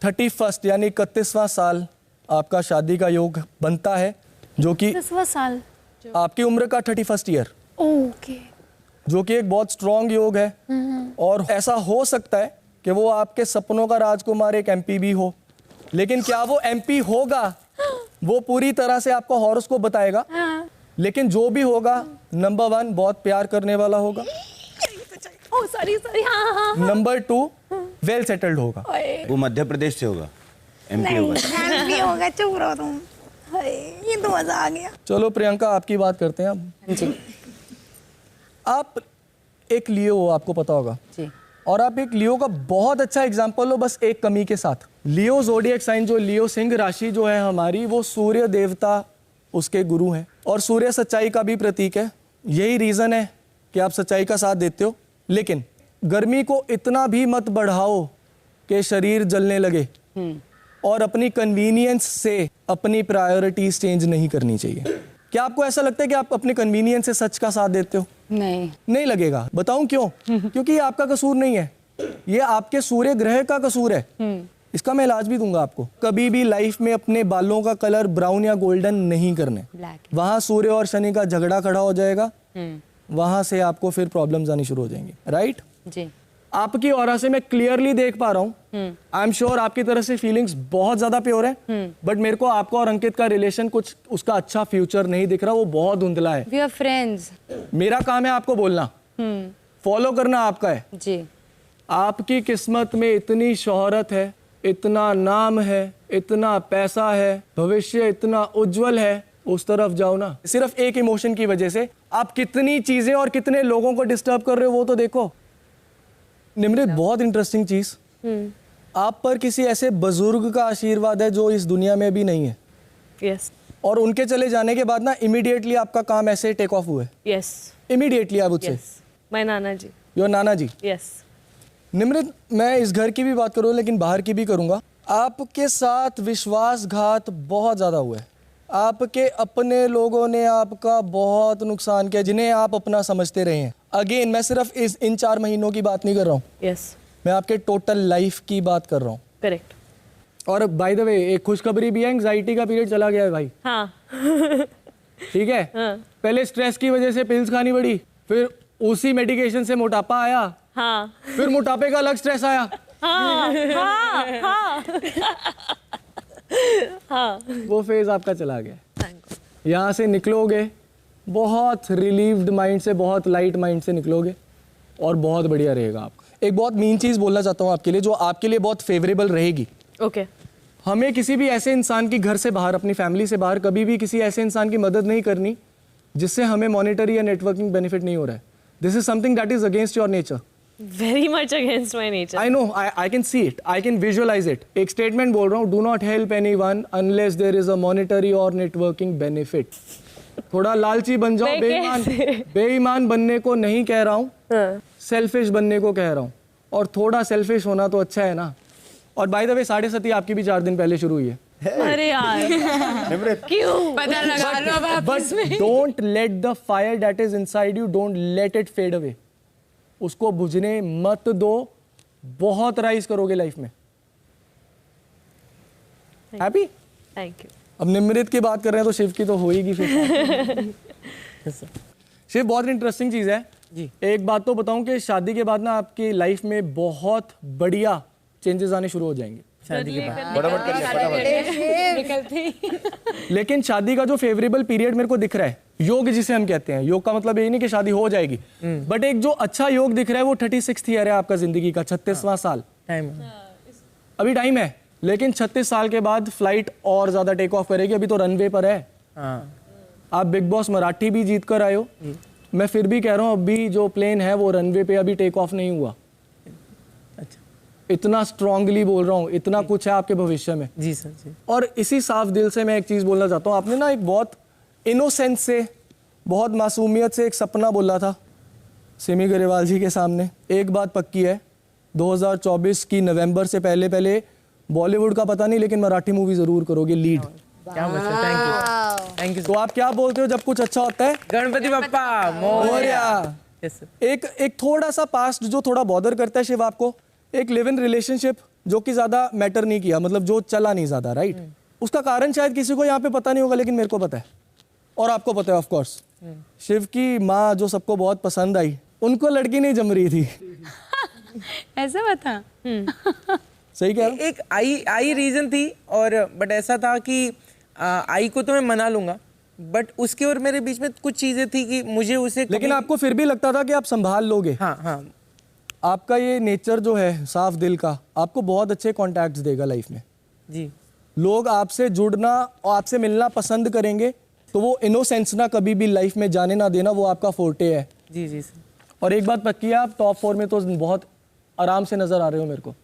31 यानी 31वां साल आपका शादी का योग बनता है, जो कि 31वां साल आपकी उम्र का 31st ईयर, ओके, जो कि एक बहुत स्ट्रॉन्ग योग है। और ऐसा हो सकता है कि वो आपके सपनों का राजकुमार एक एमपी भी हो, लेकिन क्या वो एमपी होगा वो पूरी तरह से आपका हॉरोस्कोप बताएगा। लेकिन जो भी होगा, नंबर 1 बहुत प्यार करने वाला होगा, नंबर 2 वेल सेटल्ड होगा। वो मध्य प्रदेश से होगा, एमपी होगा। चुप रहो तुम, ये तो मजा आ गया। चलो प्रियंका, आपकी बात करते हैं अब। जी। आप एक लियो हो, आपको पता होगा जी। और आप एक लियो का बहुत अच्छा एग्जाम्पल हो, बस एक कमी के साथ। लियो ज़ोडिएक साइन, जो लियो सिंह राशि जो है हमारी, वो सूर्य देवता उसके गुरु हैं, और सूर्य सच्चाई का भी प्रतीक है। यही रीज़न है कि आप सच्चाई का साथ देते हो। लेकिन गर्मी को इतना भी मत बढ़ाओ कि शरीर जलने लगे, और अपनी कन्वीनियंस से अपनी प्रायोरिटीज चेंज नहीं करनी चाहिए। क्या आपको ऐसा लगता है कि आप अपने कन्वीनियंस से सच का साथ देते हो? नहीं लगेगा। बताऊं क्यों? क्योंकि ये आपका कसूर नहीं है, ये आपके सूर्य ग्रह का कसूर है। इसका मैं इलाज भी दूंगा आपको। कभी भी लाइफ में अपने बालों का कलर ब्राउन या गोल्डन नहीं करने। वहां सूर्य और शनि का झगड़ा खड़ा हो जाएगा, वहां से आपको फिर प्रॉब्लम्स आनी शुरू हो जाएंगी। राइट जी। आपकी ऑरा से मैं क्लियरली देख पा रहा हूँ, आई एम श्योर आपकी तरफ से फीलिंग्स बहुत ज्यादा प्योर है, बट मेरे को आपका और अंकित का रिलेशन कुछ उसका अच्छा फ्यूचर नहीं दिख रहा, वो बहुत धुंधला है। We are friends. मेरा काम है आपको बोलना, फॉलो करना आपका है। जी। आपकी किस्मत में इतनी शोहरत है, इतना नाम है, इतना पैसा है, भविष्य इतना उज्जवल है, उस तरफ जाओ ना। सिर्फ एक इमोशन की वजह से आप कितनी चीजें और कितने लोगों को डिस्टर्ब कर रहे हो, वो तो देखो। निमृत, बहुत इंटरेस्टिंग चीज, आप पर किसी ऐसे बुजुर्ग का आशीर्वाद है जो इस दुनिया में भी नहीं है। यस। और उनके चले जाने के बाद ना इमीडिएटली आपका काम ऐसे टेक ऑफ हुआ है। यस। इमीडिएटली आप उससे। My Nana ji. Your Nana ji. Yes. Nimrit, मैं इस घर की भी बात करूँ लेकिन बाहर की भी करूँगा। आपके साथ विश्वासघात बहुत ज़्यादा हुआ है। आपके अपने लोगों ने आपका बहुत नुकसान किया, जिन्हें आप अपना समझते रहे हैं। अगेन, मैं सिर्फ इन 4 महीनों की बात नहीं कर रहा हूँ। यस। मैं आपके टोटल लाइफ की बात कर रहा हूँ। करेक्ट। और बाय द वे, एक खुशखबरी भी है, एंग्जाइटी का पीरियड चला गया है भाई। हाँ। ठीक है। हाँ। पहले स्ट्रेस की वजह से पिल्स खानी पड़ी, फिर उसी मेडिकेशन से मोटापा आया। हाँ। फिर मोटापे का अलग स्ट्रेस आया। हाँ। हाँ। हाँ। हाँ। वो फेज आपका चला गया। यहाँ से निकलोगे बहुत रिलीव्ड माइंड से, बहुत लाइट माइंड से निकलोगे, और बहुत बढ़िया रहेगा आपका। एक बहुत मीन चीज़ बोलना चाहता हूँ आपके लिए, जो आपके लिए बहुत फेवरेबल रहेगी। ओके। हमें किसी भी ऐसे इंसान की घर से बाहर, अपनी फैमिली से बाहर, कभी भी किसी ऐसे इंसान की मदद नहीं करनी जिससे हमें मॉनेटरी या नेटवर्किंग बेनिफिट नहीं हो रहा है. This is something that is against your nature. Very much against my nature. I know, I can see it, I can visualize it. एक स्टेटमेंट बोल रहा हूँ, do not help anyone unless there is a monetary or networking benefit. थोड़ा लालची बन जाओ, बेईमान बनने को नहीं कह रहा हूँ, सेल्फिश बनने को कह रहा हूँ. और थोड़ा सेल्फिश होना तो अच्छा है ना. और बाय द वे 7:30 आपकी भी 4 दिन पहले शुरू हुई है. अरे यार क्यों पता लगा लो अब आप But don't let the fire that is inside you, don't let it fade away. उसको बुझने मत दो, बहुत राइज करोगे लाइफ में. हैप्पी? Thank you. अब निम्रित की बात कर रहे हैं तो शिव की तो होएगी फिर. शिव, बहुत इंटरेस्टिंग चीज है जी. एक बात तो बताऊं कि शादी के बाद ना आपकी लाइफ में बहुत बढ़िया चेंजेस आने शुरू हो जाएंगे. शादी के बाद लेकिन शादी का जो फेवरेबल पीरियड मेरे को दिख रहा है, योग जिसे हम कहते हैं, योग का मतलब यही नहीं कि शादी हो जाएगी, बट एक जो अच्छा योग दिख रहा है वो 36th ईयर है आपका जिंदगी का, 36वां साल. अभी टाइम है, लेकिन 36 साल के बाद फ्लाइट और ज्यादा टेक ऑफ करेगी. अभी तो रनवे पर है. आप बिग बॉस मराठी भी जीत कर आए हो, मैं फिर भी कह रहा हूँ अभी जो प्लेन है वो रनवे पे अभी टेक ऑफ नहीं हुआ. इतना स्ट्रांगली बोल रहा हूँ, इतना कुछ है आपके भविष्य में. जी सर जी. और इसी साफ दिल से मैं एक चीज बोलना चाहता हूँ. आपने ना एक बहुत इनोसेंस से, बहुत मासूमियत से एक सपना बोला था सिमी गरेवाल जी के सामने. एक बात पक्की है, 2024 की नवंबर से पहले पहले बॉलीवुड का पता नहीं, लेकिन मराठी मूवी जरूर करोगे लीड. क्या मतलब, थैंक यू थैंक यू. तो आप क्या बोलते हो जब कुछ अच्छा होता है? गणपति बप्पा मोरया. एक थोड़ा सा पास्ट जो थोड़ा बॉदर करता है शिव आपको, एक लिव इन रिलेशनशिप जो कि ज्यादा मैटर नहीं किया, मतलब जो चला नहीं ज्यादा, राइट? उसका कारण शायद किसी को यहाँ पे पता नहीं होगा, लेकिन मेरे को पता है और आपको पता है ऑफ कोर्स. शिव की माँ जो सबको बहुत पसंद आई, उनको लड़की नहीं जम रही थी. ऐसा बता. सही कह रहा हूं? एक आई रीजन थी, और बट ऐसा था कि आई को तो मैं मना लूंगा, बट उसके और मेरे बीच में कुछ चीजें थी कि मुझे उसे, लेकिन आपको फिर भी लगता था कि आप संभाल लोगे. हाँ हाँ. आपका ये नेचर जो है साफ दिल का, आपको बहुत अच्छे कॉन्टैक्ट्स देगा लाइफ में जी. लोग आपसे जुड़ना और आपसे मिलना पसंद करेंगे, तो वो इनोसेंस ना कभी भी लाइफ में जाने ना देना, वो आपका फोर्टे है. जी जी सर. और एक बात पक्की है, आप टॉप 4 में तो बहुत आराम से नजर आ रहे हो मेरे को.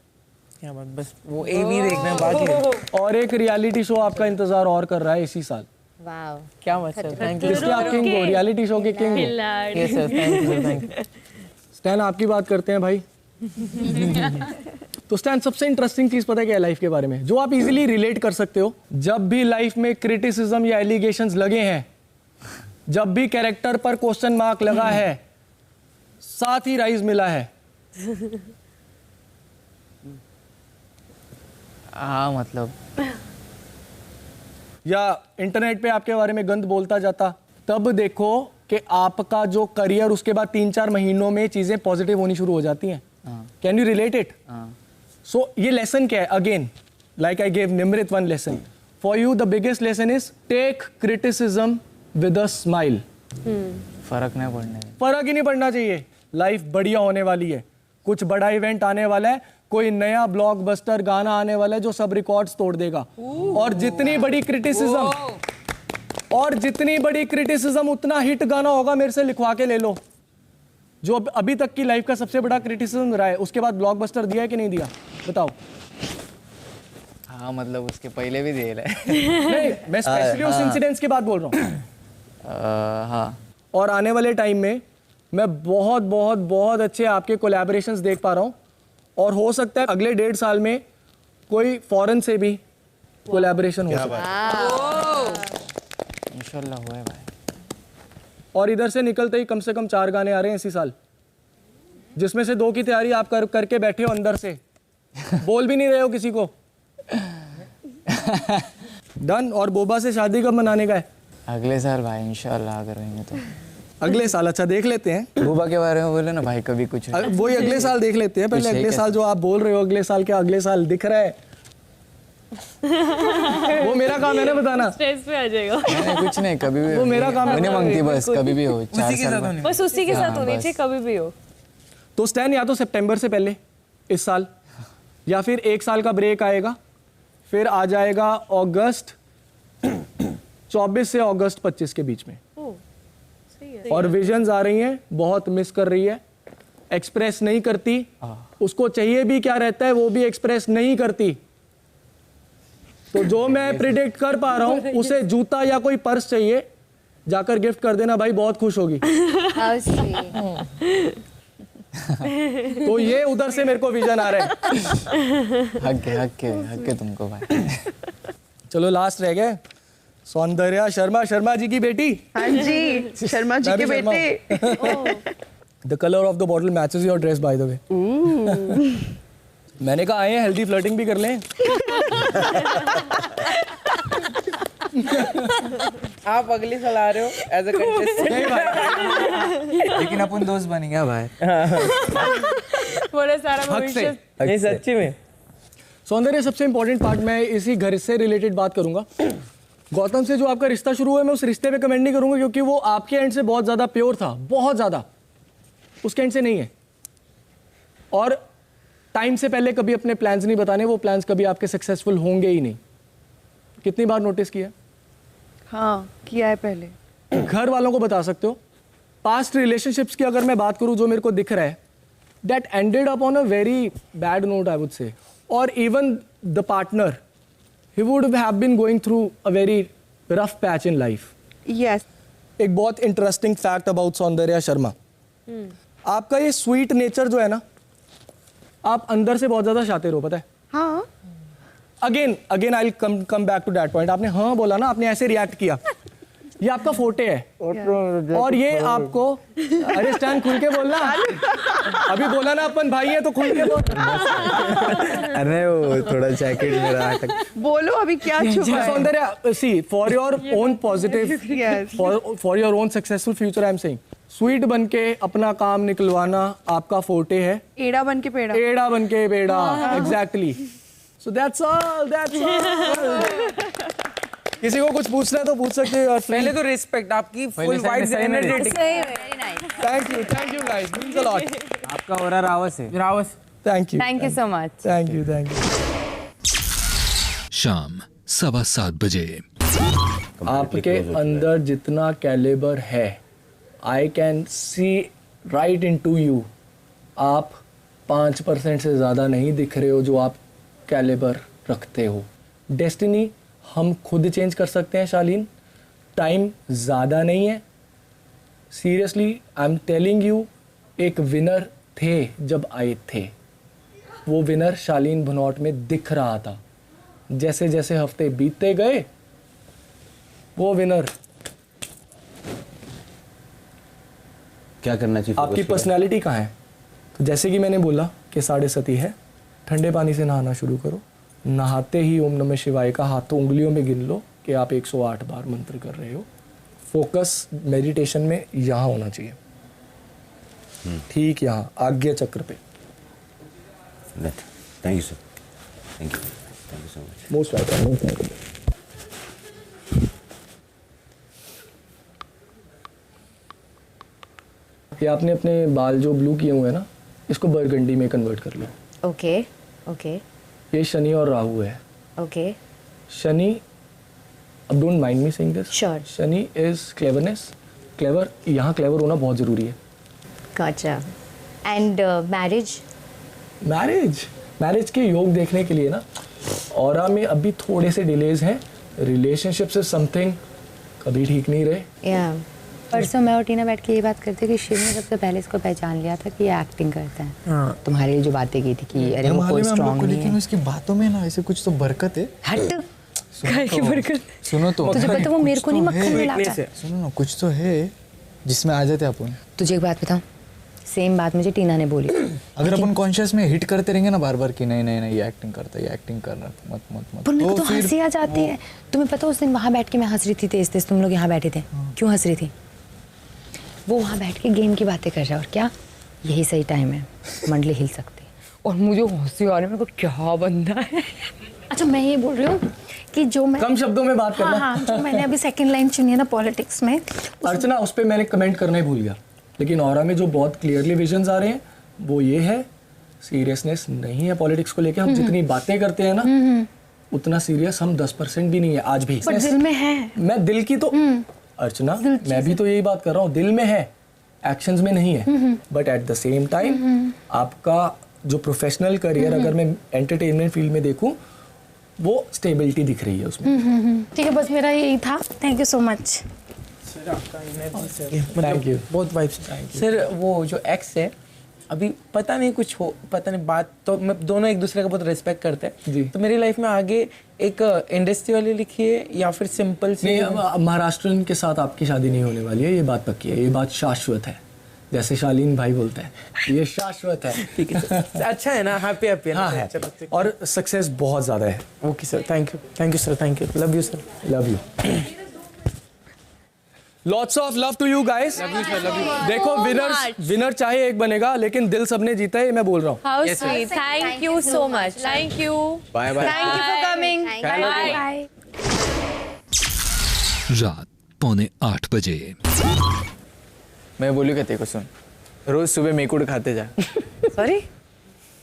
क्या बात, बस वो ए भी देखना है बाकी. और एक रियलिटी शो आपका इंतजार और कर रहा है इसी साल. वाओ, क्या बात सर, थैंक यू. इसके आप किंग हो, रियलिटी शो के किंग हो. Yes sir, thank you. Stand, आपकी बात करते हैं भाई. तो स्टैन, सबसे इंटरेस्टिंग चीज पता है क्या है लाइफ के बारे में, जो आप इजीली रिलेट कर सकते हो? जब भी लाइफ में क्रिटिसिज्म या एलिगेशंस लगे हैं, जब भी कैरेक्टर पर क्वेश्चन मार्क लगा है, साथ ही राइज मिला है. हाँ मतलब, या इंटरनेट पे आपके बारे में गंद बोलता जाता, तब देखो कि आपका जो करियर उसके बाद 3-4 महीनों में चीजें पॉजिटिव होनी शुरू हो जाती हैं. Can you relate it? So ये लेसन क्या है? Again, like I gave Nimrit one lesson for you, the biggest lesson is take criticism with a smile. फर्क नहीं पड़ना, फर्क ही नहीं पड़ना चाहिए. लाइफ बढ़िया होने वाली है, कुछ बड़ा इवेंट आने वाला है, कोई नया ब्लॉकबस्टर गाना आने वाला है जो सब रिकॉर्ड्स तोड़ देगा. और जितनी बड़ी क्रिटिसिज्म उतना हिट गाना होगा. मेरे से लिखवा के ले लो, जो अभी तक की लाइफ का सबसे बड़ा क्रिटिसिज्म रहा है. उसके बाद ब्लॉकबस्टर दिया है कि नहीं दिया, बताओ? हाँ मतलब उसके पहले भी दे रहा है. नहीं, मैं स्पेशली उस इंसिडेंट्स की बात बोल रहा हूँ. हाँ. और आने वाले टाइम में मैं बहुत बहुत बहुत अच्छे आपके कोलैबोरेशंस देख पा रहा हूँ, और हो सकता है अगले 1.5 साल में कोई फॉरेन से भी कोलैबोरेशन हो सकता है. इंशाल्लाह हुआ है भाई. और इधर से निकलते ही कम से कम 4 गाने आ रहे हैं इसी साल, जिसमें से 2 की तैयारी आप करके बैठे हो अंदर से, बोल भी नहीं रहे हो किसी को. डन. और बोबा से शादी कब मनाने का है? अगले साल भाई, इंशाल्लाह अगर रहेंगे तो अगले साल. अच्छा, देख लेते हैं. बोबा के बारे में बोले ना भाई, कभी कुछ वही अगले साल देख लेते हैं. पहले अगले साल जो आप बोल रहे हो, अगले साल क्या अगले साल दिख रहा है? वो मेरा काम है ना बताना. स्ट्रेस पे आ जाएगा. नहीं, कुछ नहीं, कभी भी वो मेरा काम है. मांगती बस, कभी भी हो. 4 साल में बस उसी के साथ होनी चाहिए, कभी भी हो. तो स्टैन, या तो सितंबर से पहले इस साल, या फिर 1 साल का ब्रेक आएगा, फिर आ जाएगा अगस्त 24 से अगस्त 25 के बीच में। और विजन्स आ रही हैं, बहुत मिस कर रही है, एक्सप्रेस नहीं करती, उसको चाहिए भी क्या रहता है वो भी एक्सप्रेस नहीं करती। तो जो मैं प्रिडिक्ट कर पा रहा हूं, उसे जूता या कोई पर्स चाहिए, जाकर गिफ्ट कर देना भाई, बहुत खुश होगी। तो ये उधर से मेरे को विजन आ रहा है। हक के तुमको भाई। चलो लास्ट रह गए, सौंदर्या शर्मा, शर्मा जी की बेटी। हाँ जी, शर्मा जी के बेटे। The colour of the bottle matches your dress bye the वे। मैंने कहा आए हैं हेल्दी फ्लर्टिंग भी कर लें। आप अगली साल आ रहे हो एज अ कंटेस्टेंट। लेकिन अपन दोस्त बनेंगे भाई। बोले सारा भविष्य। नहीं सच्ची में। सौंदर्य सबसे इंपॉर्टेंट पार्ट, मैं इसी घर से रिलेटेड बात करूंगा। गौतम से जो आपका रिश्ता शुरू हुआ है, मैं उस रिश्ते पे कमेंट नहीं करूंगा क्योंकि वो आपके एंड से बहुत ज़्यादा प्योर था, बहुत ज़्यादा, उसके एंड से नहीं है। और टाइम से पहले कभी अपने प्लान्स नहीं बताने, वो प्लान्स कभी आपके सक्सेसफुल होंगे ही नहीं। कितनी बार नोटिस किया? हाँ किया है पहले। घर वालों को बता सकते हो। पास्ट रिलेशनशिप्स की अगर मैं बात करूं जो मेरे को दिख रहा है, that ended up on a very bad note I would say, और even the partner he would have been going through a very rough patch in life. Yes. एक बहुत interesting fact about Soundarya Sharma, आपका ये स्वीट नेचर जो है ना, आप अंदर से बहुत ज्यादा शातिर हो, पता है? हाँ। Again I come back to that point. आपने हाँ बोला ना, आपने ऐसे रिएक्ट किया, ये आपका फोटे है। और ये आपको, अरे स्टैन खुल के बोलना, अभी बोला ना अपन भाई है तो खुल के बोल। अरे वो थोड़ा जैकेट मेरा बोलो अभी क्या छुपा है? Soundarya, see for your own positive, for your own successful future, I am saying, sweet बन के अपना काम निकलवाना आपका फोटे है। एड़ा बन के पेड़ा। एड़ा बन के पेड़ा, exactly. So that's all, that's all. किसी को कुछ पूछना है तो पूछ सकते हो। पहले तो रिस्पेक्ट, आपकी full vibes energetic. Thank you guys, means a lot. आपका हो रहा रावस है। रावस, thank you so much. Thank you. शाम 7:15 बजे। आपके अंदर जितना कैलिबर है, I can see right into you. आप 5% से ज़्यादा नहीं दिख रहे हो जो आप कैलिबर रखते हो। डेस्टिनी हम खुद चेंज कर सकते हैं शालीन, टाइम ज़्यादा नहीं है। Seriously I am telling you, एक विनर थे जब आए थे, वो विनर शालीन भनौट में दिख रहा था। जैसे जैसे हफ्ते बीतते गए, वो विनर क्या करना चाहिए? आपकी पर्सनैलिटी कहाँ है? तो जैसे कि मैंने बोला कि 7:30 है, ठंडे पानी से नहाना शुरू करो। नहाते ही ओम नमः शिवाय का हाथों उंगलियों में गिन लो कि आप 108 बार मंत्र कर रहे हो। फोकस मेडिटेशन में यहाँ होना चाहिए, ठीक यहाँ आज्ञा चक्र पे। Thank you sir, thank you so much. Most welcome. ये आपने अपने बाल जो ब्लू किए हुए हैं ना, इसको बरगंडी में कन्वर्ट कर लो। Okay okay. ये शनि और राहु है। ओके। शनि, अब don't mind me saying this, sure, Shani is cleverness, clever, यहाँ क्लेवर होना बहुत जरूरी है। गॉटचा। And marriage? मैरिज के योग देखने के लिए ना, ऑरा में अभी थोड़े से डिलेज हैं। रिलेशनशिप से समथिंग कभी ठीक नहीं रहे। या परसों मैं और टीना बैठ के ये बात करते कि शिव ने सबसे पहले इसको पहचान लिया था कि ये एक्टिंग करता है। हाँ। तुम्हारे लिए जो बातें की थी कि अरे वो कोई स्ट्रांग नहीं है, लेकिन उसकी बातों में ना ऐसे कुछ तो बरकत है। हट काय की बरकत। सुनो तो, तुझे पता वो मेरे को नहीं मक्खन मिलाता है। सुनो ना, कुछ तो है जिसमें आ जाते अपन। तुझे एक बात बताऊं, सेम बात मुझे टीना ने बोली। अगर अपन कॉन्शियस में हिट करते रहेंगे ना बार बार कि नहीं नहीं नहीं ये एक्टिंग करता है, ये एक्टिंग कर रहा है, मत मत मत, पर मेरे को तो हंसी आ जाती है। तुम्हें पता उस दिन वहाँ बैठ के मैं हंस रही थी तेज तेज, तुम लोग यहाँ बैठे थे, क्यों हंस रही थी? वो वहाँ बैठ के गेम की बातें कर रहा है, और क्या यही सही टाइम है, मंडली हिल सकती है। और मुझे हंसी आ रही है, मेरे को क्या बंदा है। अच्छा मैं ये बोल रही हूँ कि जो मैं कम शब्दों में बात करना। हाँ, जो मैंने अभी सेकंड लाइन चुनी है ना पॉलिटिक्स में, अर्चना उस पर मैंने कमेंट करना ही भूल गया, लेकिन ऑरा में जो बहुत क्लियरली विजन्स आ रहे हैं वो ये है, सीरियसनेस नहीं है पॉलिटिक्स को लेके। हम जितनी बातें करते हैं ना, उतना सीरियस हम 10% भी नहीं है आज भी। पर दिल में है। मैं दिल की तो अर्चना, मैं भी तो यही बात कर रहा हूँ, दिल में है, एक्शंस में नहीं है। But at the same time आपका जो प्रोफेशनल करियर अगर मैं एंटरटेनमेंट फील्ड में देखूं, वो स्टेबिलिटी दिख रही है उसमें। ठीक है, बस मेरा यही था। Thank you so much. Thank you. बहुत वाइब्स। सर वो जो एक्स है अभी पता नहीं कुछ हो, पता नहीं, बात तो मैं दोनों एक दूसरे का बहुत रिस्पेक्ट करते हैं जी। तो मेरी लाइफ में आगे एक इंडस्ट्री वाली लिखी है या फिर सिंपल सी? नहीं, महाराष्ट्रन के साथ आपकी शादी नहीं होने वाली है, ये बात पक्की है, ये बात शाश्वत है, जैसे शालीन भाई बोलते हैं, ये शाश्वत है। ठीक है सर। अच्छा है ना, हैप्पी हैप्पी है ना? हाँ है, चलो और सक्सेस बहुत ज़्यादा है। Okay sir, thank you sir, thank you, love you sir. Love you. Lots of love to you guys. देखो विनर चाहे एक बनेगा, लेकिन दिल सबने जीता है, ये मैं बोल रहा हूँ। How sweet, thank you so much, thank you, bye bye, thank you for coming, bye bye. रात 7:45 बजे। मैं बोलूँ क्या तेरे को, सुन, रोज सुबह मेकुड़ खाते जा। सॉरी,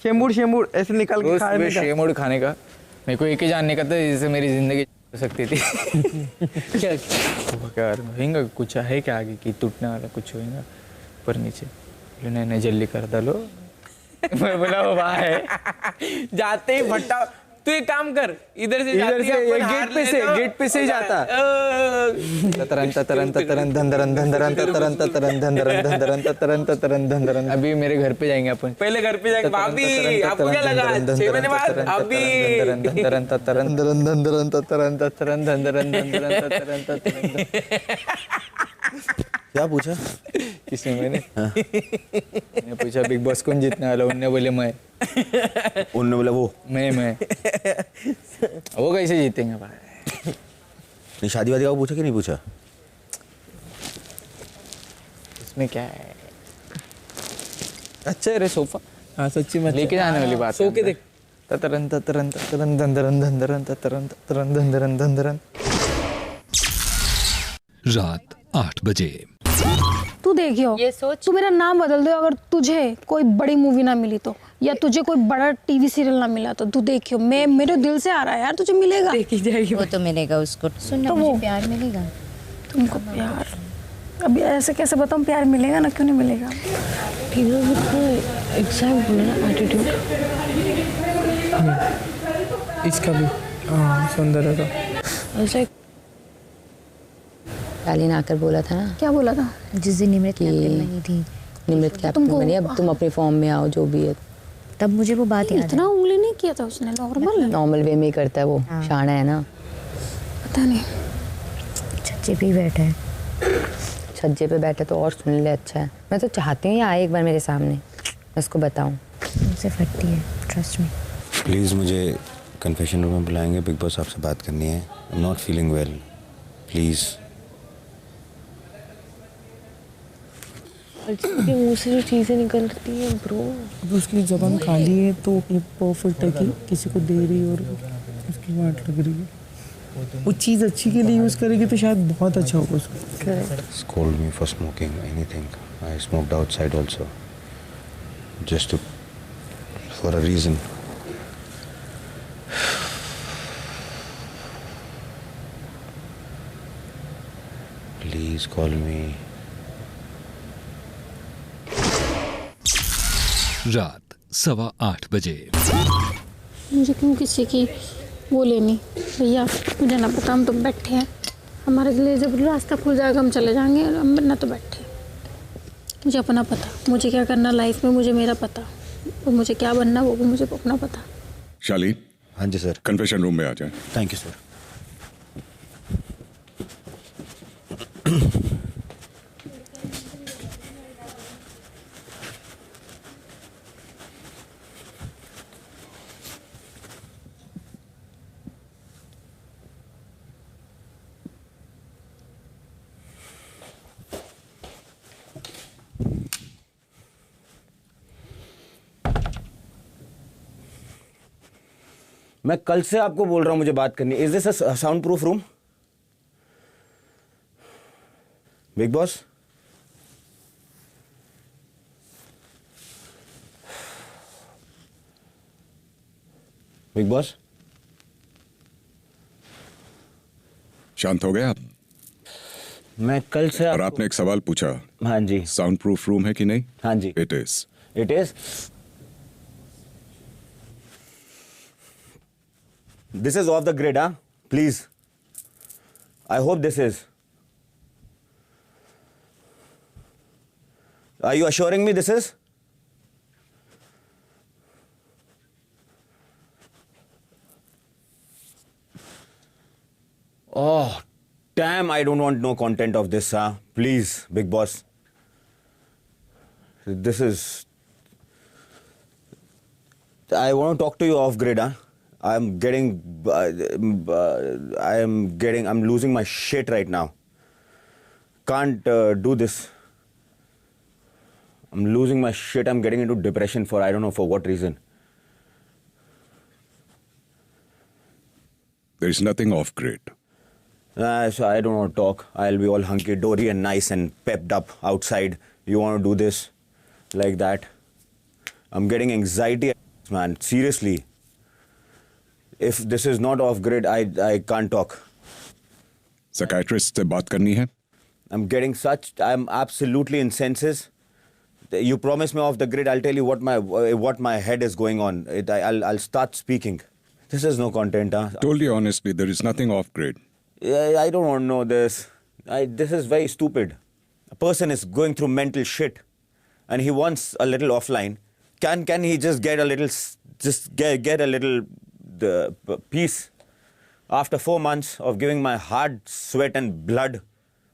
शेमुड़ ऐसे निकाल के खाने का। शेमुड़ खाने का मेरे को एक ही जानने का था, जिससे मेरी जिंदगी हो सकती थी। क्या होगा, कुछ है क्या आगे कि टूटने वाला कुछ होगा ऊपर नीचे? नहीं नहीं जल्दी कर डालो। मैं बोला वो वहाँ है। जाते ही भट्टा, तू एक काम कर, इधर से गेट पे से ही जाता। अभी मेरे घर पे जाएंगे अपन, पहले घर पे जाके भाभी आपको क्या लगा 6 महीने बाद क्या पूछा किसने? मैंने पूछा बिग बॉस कौन जीतने वाला, उनने बोले मैं। उन्होंने बोला वो मैं वो कैसे जीतेंगे भाई? नहीं, शादी वादी का पूछा कि नहीं पूछा? इसमें क्या है? अच्छा है रे सोफा। हाँ सच्ची में लेके जाने वाली बात। सो के देख। ततरन ततरन ततरन धंधरन धंधरन ततरन ततरन धंधरन धंधरन। रात 8 बजे। तू देखियो, ये सोच, तू मेरा नाम बदल दे अगर तुझे कोई बड़ी मूवी ना मिली तो, या तुझे कोई बड़ा टीवी सीरियल ना मिला तो। तू देखियो, मैं मेरे दिल से आ रहा है यार, तुझे मिलेगा। देखी जाएगी वो तो मिलेगा उसको। सुन तो मुझे वो प्यार मिलेगा। तुमको प्यार, अभी ऐसे कैसे बताऊँ प्यार मिलेगा ना, क्यों नहीं मिलेगा? एग्जैक्ट बोला ना, एटीट्यूड इसका भी सुंदर है तो। शालीन आकर बोला था ना। क्या बोला था? जिस दिन निमृत कैप्टन बनी थी, निमृत कैप्टन बनी, अब तुम अपनी फॉर्म में आओ जो भी है। तब मुझे वो बात याद इतना उंगली नहीं किया था उसने, नॉर्मल वे में ही करता है वो, शाना है ना। पता नहीं, छज्जे पे ही बैठा है। छज्जे पे बैठे तो और सुन ले, अच्छा है। मैं तो चाहती हूँ ये आए एक बार मेरे सामने, मैं इसको बताऊँ। मुझसे फटती है, ट्रस्ट मी। प्लीज़ मुझे कन्फेशन रूम में बुलाएंगे, बिग बॉस आपसे बात करनी है। आई am not feeling well, please. उसके मुंह से जो चीजें निकलती हैं ब्रो, अब उसकी जबान खाली है तो ये परफेक्ट है कि किसी को दे रही और उसकी वाट लग रही है। वो चीज़ अच्छी के लिए यूज़ करेगी तो शायद बहुत अच्छा होगा उसको। Scold me for smoking anything. I smoked outside also, just for a reason. Please call me. रात 8:15 बजे। मुझे क्यों किसी की वो लेनी भैया, मुझे ना पता, हम तो बैठे हैं, हमारे लिए जब रास्ता खुल जाएगा हम चले जाएंगे, हम ना तो बैठे। मुझे अपना पता, मुझे क्या करना लाइफ में, मुझे मेरा पता, और मुझे क्या बनना वो भी मुझे अपना पता। शालीन। हाँ जी सर। कन्फेशन रूम में आ जाए। Thank you sir. मैं कल से आपको बोल रहा हूं मुझे बात करनी। Is this a sound proof room? Big boss, big boss, शांत हो गए आप? मैं कल से और आपने एक सवाल पूछा। हाँ जी। साउंड प्रूफ रूम है कि नहीं? हाँ जी। It is. It is. This is off the grid, हाँ? Please, I hope this is. Are you assuring me this is? Oh, damn, I don't want no content of this, huh? Please, big boss. This is... I want to talk to you off grid, huh? I'm losing my shit right now. Can't do this. I'm losing my shit. I'm getting into depression for I don't know for what reason. There is nothing off grid. So I don't want to talk. I'll be all hunky-dory and nice and pepped up outside. You want to do this like that? I'm getting anxiety, man. Seriously. If this is not off grid, I can't talk. Psychiatrist से बात करनी है? I'm absolutely in senses. You promise me off the grid, I'll tell you what my head is going on. I'll start speaking. This is no content, huh? Told you honestly, there is nothing off grid. I don't want to know this. This is very stupid. A person is going through mental shit, and he wants a little offline. Can he just get a little, peace? After 4 months of giving my hard sweat and blood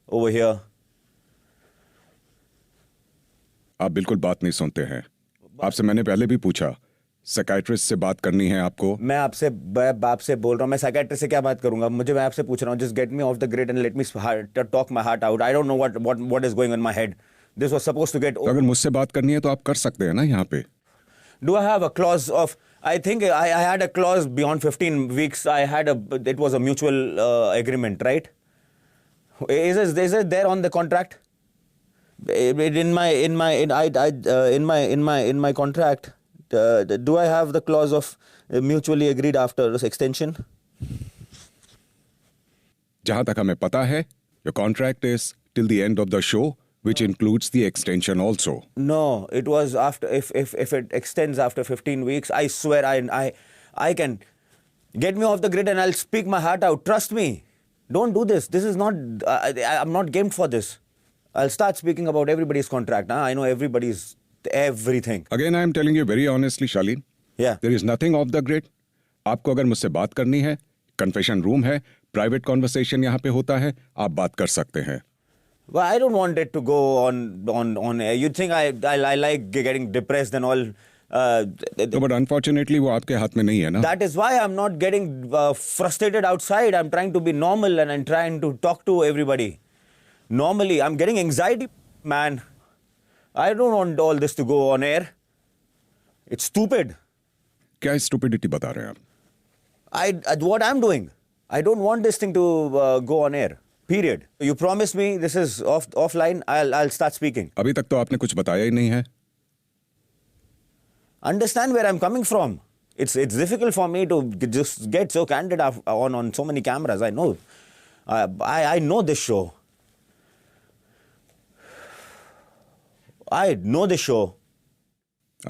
over here. आप बिल्कुल बात नहीं सुनते हैं। आपसे मैंने पहले भी पूछा, साइकियाट्रिस्ट से बात करनी है आपको? मैं आपसे बोल रहा हूँ, मैं साइकियाट्रिस्ट से क्या बात करूंगा? मैं आपसे पूछ रहा हूँ, just get me off the grid and let me talk my heart out. I don't know what is going on in my head. This was supposed to get. तो अगर मुझसे बात करनी है तो आप कर सकते हैं ना यहाँ पे? Do I have a clause of? I think I had a clause beyond 15 weeks. It was a mutual agreement, right? Is it there on the contract? In my contract, do I have the clause of mutually agreed after extension? जहाँ तक हमें पता है, your contract is till the end of the show, which includes the extension also. No, it was after. If it extends after 15 weeks, I swear I can get me off the grid and I'll speak my heart out. Trust me. Don't do this. This is not. I'm not game for this. I'll start speaking about everybody's contract. Huh? I know everybody's everything. Again, I am telling you very honestly, Shaleen. Yeah. There is nothing off the grid. आपको अगर मुझसे बात करनी है, confession room है, private conversation यहाँ पे होता है, आप बात कर सकते हैं. Well, I don't want it to go on air. You think I like getting depressed and all. But unfortunately, वो आपके हाथ में नहीं है ना. That is why I'm not getting frustrated outside. I'm trying to be normal and I'm trying to talk to everybody. Normally, I'm getting anxiety, man. I don't want all this to go on air. It's stupid. क्या stupidity बता रहे हैं आप? What I'm doing. I don't want this thing to go on air. Period. You promised me this is offline. I'll start speaking. अभी तक तो आपने कुछ बताया ही नहीं है. Understand where I'm coming from. It's difficult for me to just get so candid on so many cameras. I know. I know this show. I know this show.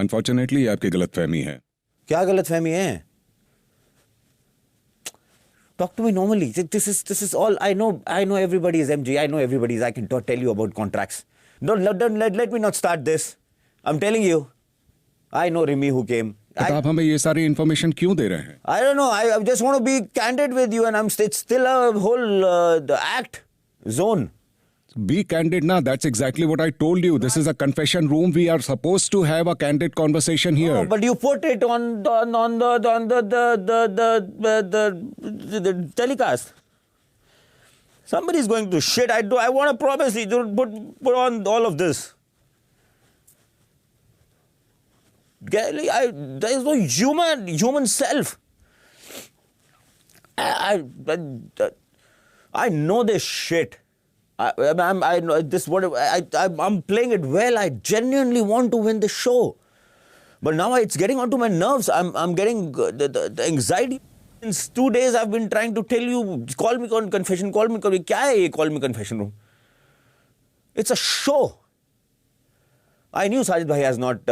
Unfortunately, ये आपकी गलतफहमी है. क्या गलतफहमी है? Talk to me normally. This is all I know. I know everybody is MG. I know everybody is. I can tell you about contracts. Let me not start this. I'm telling you. I know Rimi who came. तो आप हमें ये सारी information क्यों दे रहे हैं? I don't know. I just want to be candid with you, and it's still a whole the act zone. Be candid, na. That's exactly what I told you. This is a confession room. We are supposed to have a candid conversation here. Oh, but you put it on the telecast. Somebody's going to shit. I want to promise you. Don't put on all of this. There is no human self. I know this shit. I know this. I'm playing it well. I genuinely want to win the show, but now it's getting onto my nerves. I'm getting the anxiety. Since 2 days I've been trying to tell you, call me on confession, call me. क्या है ये call me confession room? It's a show. I knew Sajid bhai has not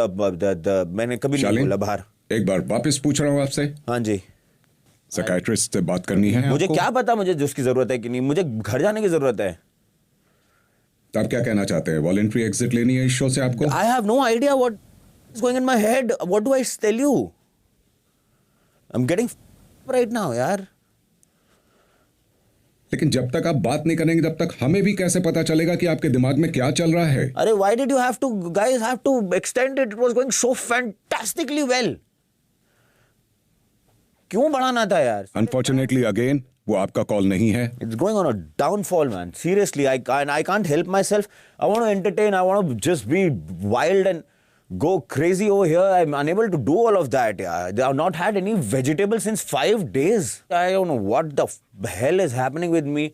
मैंने कभी नहीं बोला बाहर. एक बार वापस पूछ रहा हूँ आपसे. हाँ जी. साइकियाट्रिस्ट से बात करनी है मुझे आपको? क्या पता मुझे जिसकी जरूरत है कि नहीं, मुझे घर जाने की जरूरत है. तो आप क्या कहना चाहते हैं? वॉलंटरी एग्जिट लेनी है इस शो से आपको? I have no idea what is going in my head. What do I tell you? I'm getting right now, यार. लेकिन जब तक आप बात नहीं करेंगे तब तक हमें भी कैसे पता चलेगा कि आपके दिमाग में क्या चल रहा है? अरे why did you have to guys have to extend it? It was going so fantastically well. क्यों बढ़ाना था यार? Unfortunately again वो आपका कॉल नहीं है. It's going on a downfall, man. Seriously, I can't help myself. I want to entertain. I want to just be wild and go crazy over here. I'm unable to do all of that. Yeah, they have not had any vegetables since 5 days. I don't know what the hell is happening with me.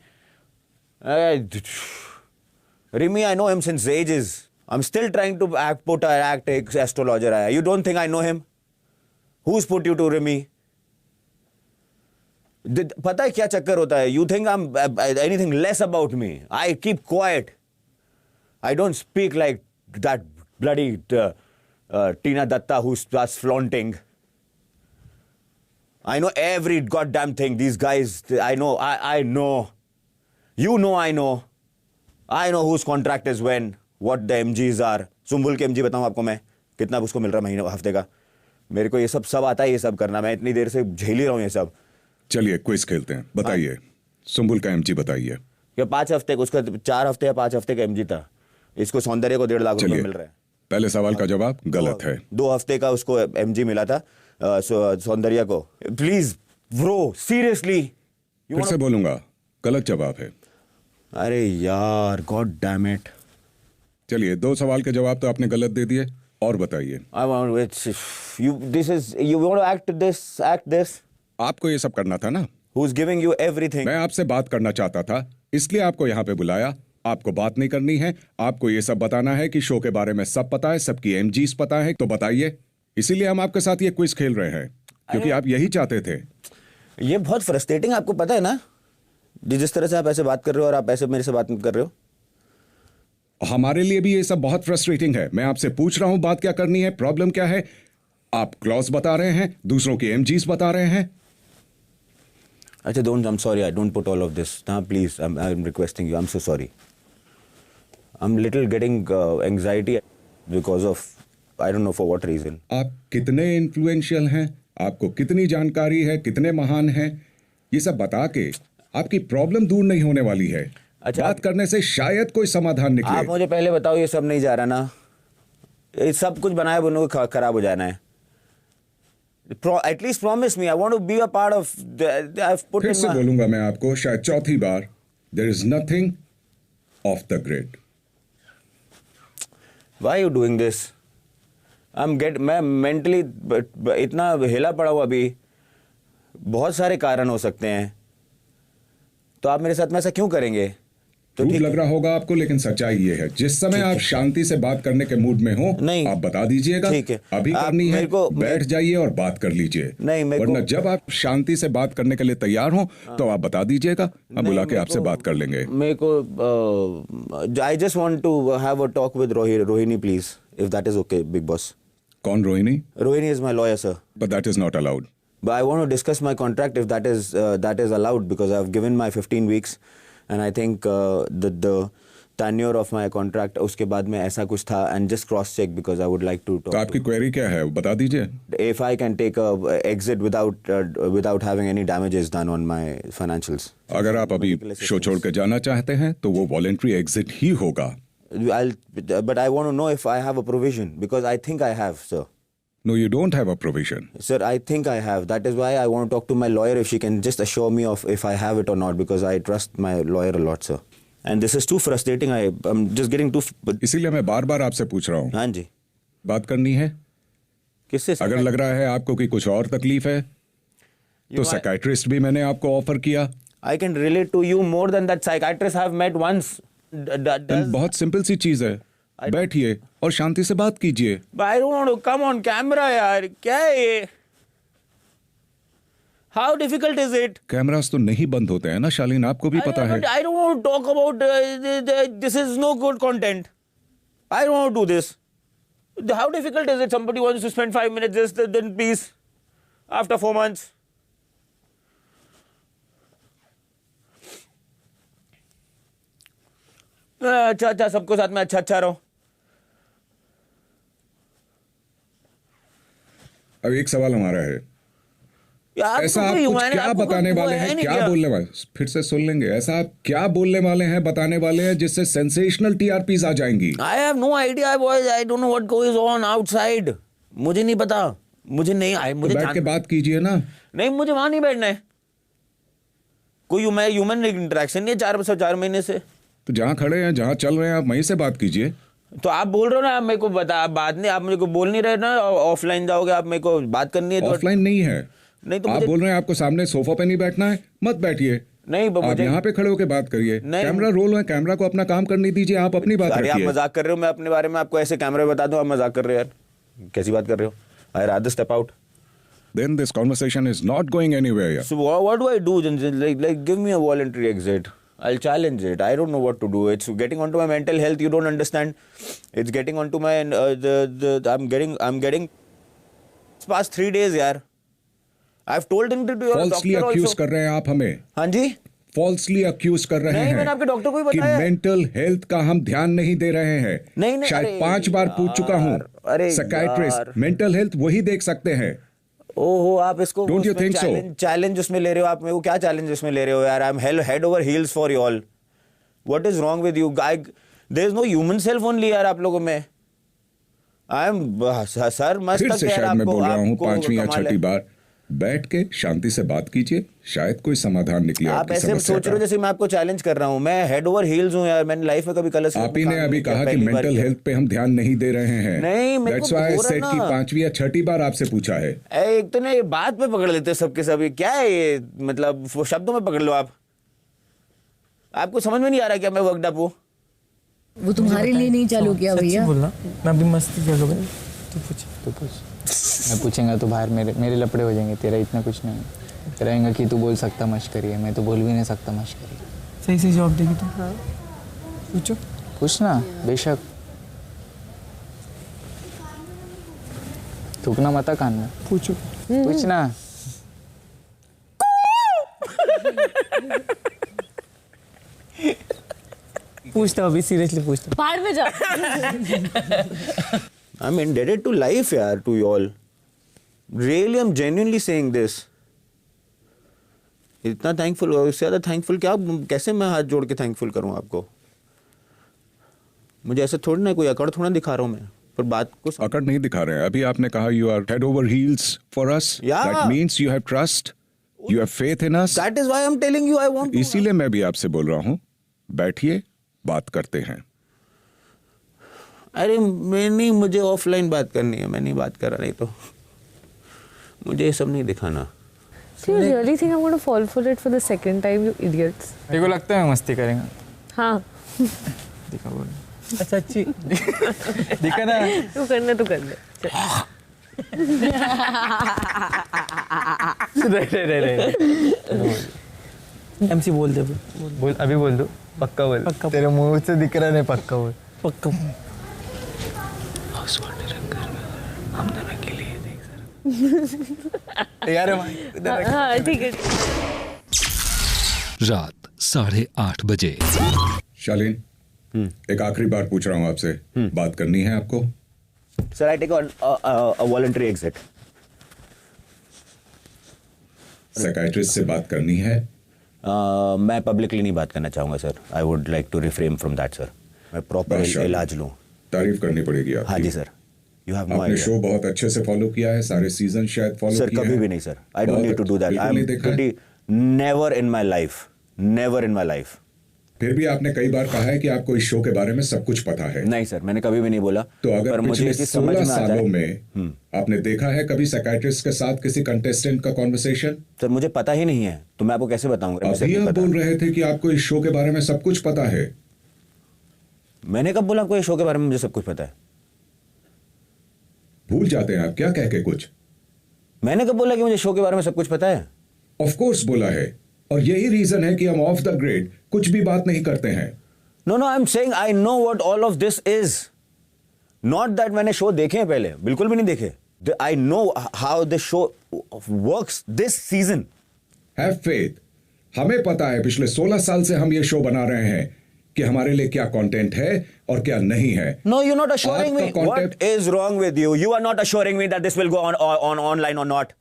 Rimi, I know him since ages. I'm still trying to act astrologer. You don't think I know him? Who's put you to Rimi? पता है क्या चक्कर होता है? You think I'm anything less about me? I keep quiet. I don't speak like that bloody Tina Datta who starts flaunting. I know every goddamn thing. These guys, I know. I know. You know I know. I know whose contract is when, what the MGs are. Sumbul के MG बताऊं आपको मैं कितना उसको मिल रहा है महीने हफ्ते का. मेरे को ये सब आता है ये सब करना. मैं इतनी देर से झेल ही रहा हूँ ये सब. चलिए क्विज खेलते हैं. बताइए सुम्बुल का एमजी बताइए. क्या 5 हफ्ते उसका 4 हफ्ते या 5 हफ्ते का एमजी था. इसको सौंदर्य को 1.5 लाख रुपए मिल रहा है. पहले सवाल का जवाब गलत है. 2 हफ्ते का उसको एमजी मिला था सौंदर्य को. Please bro seriously. फिर से बोलूंगा गलत जवाब है. अरे यार गॉड डैम इट. चलिए 2 सवाल के जवाब तो आपने गलत दे दिए. और बताइए. I want it's you want to act this. आपको ये सब करना था ना. Who's giving you everything? मैं आपसे बात करना चाहता था इसलिए आपको यहाँ पे बुलाया. आपको बात नहीं करनी है. आपको ये सब बताना है कि शो के बारे में सब पता है, सबकी एमजीज पता है. तो बताइए. इसीलिए हम आपके साथ ये क्विज खेल रहे हैं क्योंकि आप यही चाहते थे. ये बहुत फ्रस्ट्रेटिंग आपको पता है ना. जिस तरह से आप ऐसे बात कर रहे हो और आप ऐसे मेरे से बात कर रहे हो. हमारे लिए भी ये सब बहुत फ्रस्ट्रेटिंग है. मैं आपसे पूछ रहा हूं बात क्या करनी है, प्रॉब्लम क्या है. आप क्लॉज बता रहे हैं, दूसरों की एमजीज बता रहे हैं. अच्छा I'm sorry, I don't put all of this. Now please, I'm requesting you. I'm so sorry. I'm little getting anxiety because of I don't know for what reason. आप कितने इन्फ्लुएंशियल हैं, आपको कितनी जानकारी है, कितने महान हैं, ये सब बता के आपकी प्रॉब्लम दूर नहीं होने वाली है. अच्छा, बात करने से शायद कोई समाधान निकले. आप मुझे पहले बताओ ये सब नहीं जा रहा ना. ये सब कुछ बनाए बनों खराब हो जाना है. At least promise me. I want to be a part of. I've put फिर in से बोलूंगा मैं आपको शायद चौथी बार. There is nothing off the grid. Why are you doing this? मैं mentally इतना हिला पड़ा हूँ अभी. बहुत सारे कारण हो सकते हैं. तो आप मेरे साथ में ऐसा क्यों करेंगे? तो ठीक लग रहा होगा आपको लेकिन सच्चाई ये है जिस समय आप शांति से बात करने के मूड में हो नहीं आप बता दीजिएगा. ठीक है. अभी करनी है बैठ जाइए और बात कर लीजिए. नहीं वरना जब आप शांति से बात करने के लिए तैयार हो तो आप बता दीजिएगा. हम बुला के आपसे बात कर लेंगे. मेरे को I just want to have a talk with Rohini please if that is okay big boss. कौन Rohini? Rohini is my lawyer sir. But that is not allowed. But I want to discuss my contract if that is allowed because I've given my 15 weeks and I think the tenure of my contract उसके बाद में ऐसा कुछ था and just cross check because I would like to talk. तो आपकी query क्या है बता दीजिए. If I can take a exit without having any damages done on my financials. अगर आप अभी शो छोड़ के जाना चाहते हैं तो वो voluntary exit ही होगा. But I want to know if I have a provision because I think I have, sir. No, you don't have a provision. Sir, I think I have. That is why I want to talk to my lawyer if she can just assure me of if I have it or not because I trust my lawyer a lot, sir. And this is too frustrating. I'm just getting too... इसीलिए मैं बार-बार आपसे पूछ रहा हूँ. हाँ जी. बात करनी है? किससे? अगर लग रहा है आपको कि कुछ और तकलीफ है तो साइकियाट्रिस्ट भी मैंने आपको ऑफर किया. I can relate to you more than that psychiatrist I've met once. बहुत सिंपल सी चीज है. बैठिए और शांति से बात कीजिए. I don't want to come on camera यार. क्या है ये? How difficult is it? Cameras तो नहीं बंद होते हैं ना शालीन, आपको भी पता है. I don't want to talk about this is no good content. I don't want to do this. How difficult is it? Somebody wants to spend 5 minutes just then please. After 4 months. अच्छा सबको साथ में अच्छा रहो. अब एक सवाल हमारा है, ऐसा आप कुछ क्या बताने वाले हैं, क्या बोलने वाले, फिर से सुन लेंगे, ऐसा आप क्या बोलने वाले हैं, बताने वाले हैं जिससे सेंसेशनल टीआरपीज आ जाएंगी? I have no idea boys, I don't know what goes on outside. मुझे नहीं पता, मुझे नहीं आए, मुझे बैठ के बात कीजिए ना. नहीं, मुझे वहां नहीं बैठना है. कोई ह्यूमन इंटरेक्शन नहीं है 4 महीने से. तो जहाँ खड़े हैं, जहाँ चल रहे हैं, आप वहीं से बात कीजिए. तो आप बोल रहे हो ना, आप मेरे को बता, बात नहीं, आप मुझे को बोल नहीं रहे ना, ऑफलाइन जाओगे, आप मेरे को बात करनी है. तो ऑफलाइन नहीं है, नहीं तो आप बोल रहे हैं आपको सामने सोफा पे नहीं बैठना है, मत बैठिए. नहीं आप यहाँ पे खड़े होकर बात करिए. कैमरा रोल है, कैमरा को अपना काम करने दीजिए, आप अपनी बात रखिए. आप मजाक कर रहे हो, मैं अपने बारे में आपको ऐसे कैमरे बता दूं, आप मजाक कर रहे हो यार, कैसी बात कर रहे हो? I rather step out. Then this conversation is not going anywhere. So what do I do? Like give me a voluntary exit. I'll challenge it. I don't know what to do. It's getting onto my mental health. You don't understand. It's getting onto my I'm getting past 3 days, yaar. I've told him to do your falsely doctor accuse also. कर रहे हैं आप हमें. हाँ जी. Falsely accuse कर रहे हैं. नहीं, मैंने आपके डॉक्टर को ही बताया. कि मेंटल हेल्थ का हम ध्यान नहीं दे रहे हैं. नहीं, शायद 5 बार पूछ चुका हूँ. साइकियाट्रिस्ट, मेंटल हेल्थ वही देख सकते हैं. ओहो, आप इसको Don't you think so? Challenge उसमें ले रहे हो आप, मेरे को क्या चैलेंज उसमें ले रहे हो यार? I am head over heels for you all. What is wrong with you? There is no human self only यार आप लोगों में. आई एम सर मस्त. फिर से शायद मैं बोल रहा हूँ 5वीं या 6ठी बार, बैठ के शांति से बात कीजिए, शायद कोई समाधान निकले. आप ऐसे सोच रहे हो जैसे मैं आपको चैलेंज कर रहा हूँ. मैं हेड ओवर हील्स हूँ यार, मैंने लाइफ में कभी कलर. आप ही ने अभी कहा कि मेंटल हेल्थ पे हम ध्यान नहीं दे रहे हैं. नहीं, मेरे को That's why I said कि 5वीं या 6ठी बार आपसे पूछा है. एक तो नहीं, बात पे पकड़ लेते सबके सब. ये क्या है ये, मतलब शब्दों में पकड़ लो आप. आपको समझ में नहीं आ रहा क्या मैं वर्कड अप हूँ? वो तुम्हारे लिए नहीं चालू किया भैया. बोलना मैं अभी मस्ती कर लूँगा. तू पूछ. मैं पूछेंगा तो बाहर मेरे लपड़े हो जाएंगे. तेरा इतना कुछ नहीं है. रहेगा कि तू बोल सकता मश्करी है, मैं तो बोल भी नहीं सकता मश्करी. सही से जवाब देगी तो. हाँ पूछो. पूछना बेशक. थूकना मत कान में. पूछो. पूछना. पूछता अभी सीरियसली पूछता. बाहर में जा. I'm indebted to life यार, to you all. Really, I'm genuinely saying this. इतना थैंकफुल हो, इससे ज़्यादा थैंकफुल क्या, कैसे मैं हाथ जोड़ के थैंकफुल करूँ आपको? मुझे ऐसे थोड़ी ना कोई अकड़ थोड़ा दिखा रहा हूँ मैं, पर बात कुछ अकड़ नहीं दिखा रहे हैं. अभी आपने कहा you are head over heels for us. That means you have trust, you have faith in us. That is why I'm telling you I want to. इसीलिए मैं भी आपसे बोल रहा हूँ, बैठिए, बात करते हैं. अरे मैं नहीं, मुझे ऑफलाइन बात करनी है, मैं नहीं बात कर रहा. नहीं तो मुझे ये सब नहीं दिखाना. Do you really think I'm going to fall for it for the second time, you idiots? मेरे को लगता है मस्ती करेंगे. हाँ. दिखा बोल. अच्छा अच्छी. दिखा ना. तू करना तो कर ले. MC बोल दे. बोल अभी बोल दो. पक्का बोल. तेरे मुंह से दिख रहा नहीं. पक्का बोल. पक्का. हम दोनों के लिए देख सर. यार हाँ ठीक है. रात 8:30 बजे. शालीन, एक आखिरी बार पूछ रहा हूँ आपसे, बात करनी है आपको? Sir, I take a voluntary exit. Psychiatrist से बात करनी है? मैं पब्लिकली नहीं बात करना चाहूँगा sir. I would like to refrain from that sir. मैं प्रॉपर इलाज लूँ. तारीफ करनी पड़ेगी आपकी. हाँ जी सर. You have no आपने idea. शो बहुत अच्छे से फॉलो किया है, सारे सीजन शायद फॉलो किए हैं. सर कभी भी नहीं sir. I don't need to do that. I'm pretty never in my life. Never in my life. फिर भी आपने कई बार कहा है कि आपको इस शो के बारे में सब कुछ पता है. नहीं सर, मैंने कभी भी नहीं बोला. तो अगर मुझे पिछले 16 सालों में आपने देखा है कभी साइकियाट्रिस्ट के साथ किसी कंटेस्टेंट का कॉन्वर्सेशन? सर मुझे पता ही नहीं है, तो मैं आपको कैसे बताऊंगा? अभी आप बोल रहे थे कि आपको इस शो के बारे में सब कुछ पता है. मैंने कब बोला आपको इस शो के बारे में मुझे सब कुछ पता है? भूल जाते हैं आप क्या कह के कुछ? मैंने कब बोला कि मुझे शो के बारे में सब कुछ पता है? ऑफ कोर्स बोला है, और यही रीजन है कि हम ऑफ द ग्रिड कुछ भी बात नहीं करते हैं। No, no, I'm saying I know what all of this is. Not that मैंने शो देखे हैं पहले, बिल्कुल भी नहीं देखे। I know how this show works this season. Have faith. हमें पता है पिछले 16 साल से हम ये शो बना रहे हैं कि हमारे लिए क्या कंटेंट है और क्या नहीं है। No, you're not assuring me. आपका What is wrong with you? You are not assuring me that this will go on online or not.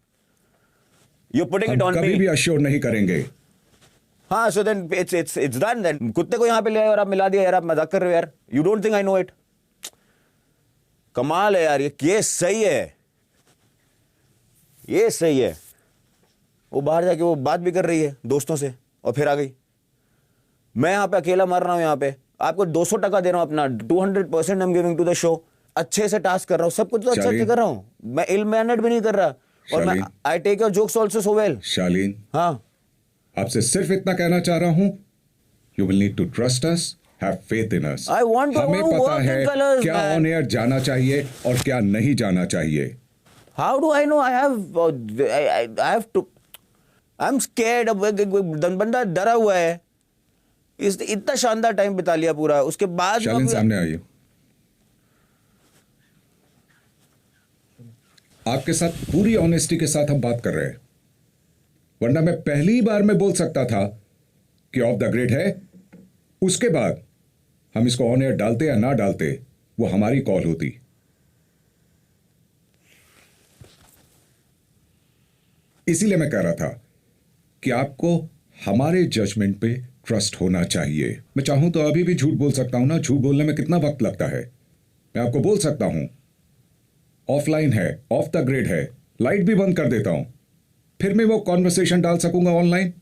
You're putting it on कभी me. भी अश्योर नहीं करेंगे। हाँ, so then it's done then. कुत्ते को यहाँ पे ले आए और आप मिला दिया यार, आप मजाक कर रहे हो यार। You don't think I know it? कमाल है यार, ये सही है, ये सही है। वो बाहर जाके वो बात भी कर रही है दोस्तों से और फिर आ गई। मैं यहाँ पे अकेला मर रहा हूँ, यहाँ पे आपको 200 टका दे रहा हूँ अपना, 200% I'm giving to the show। अच्छे से टास्क कर रहा हूँ, सब कुछ तो अच्छा से कर रहा हूँ, मैं इल मैनर्ड भी नहीं कर रहा। और मैं I take your jokes also so well। शालीन, हाँ, आपसे सिर्फ इतना कहना चाह रहा हूँ, you will need to trust us, have faith in us। हमें पता है क्या ऑन एयर जाना चाहिए और क्या नहीं जाना चाहिए। How do I know? I have to. I'm scared। बंदा डरा हुआ है। इतना शानदार टाइम बिता लिया पूरा, उसके बाद शालीन सामने आइए। आपके साथ पूरी ऑनेस्टी के साथ हम बात कर रहे हैं, वरना मैं पहली बार में बोल सकता था कि ऑफ द ग्रिड है, उसके बाद हम इसको ऑन एयर डालते या ना डालते वो हमारी कॉल होती। इसीलिए मैं कह रहा था कि आपको हमारे जजमेंट पे ट्रस्ट होना चाहिए। मैं चाहूं तो अभी भी झूठ बोल सकता हूं ना, झूठ बोलने में कितना वक्त लगता है। मैं आपको बोल सकता हूं ऑफलाइन है, ऑफ द ग्रिड है, लाइट भी बंद कर देता हूं, फिर मैं वो कॉन्वर्सेशन डाल सकूंगा online.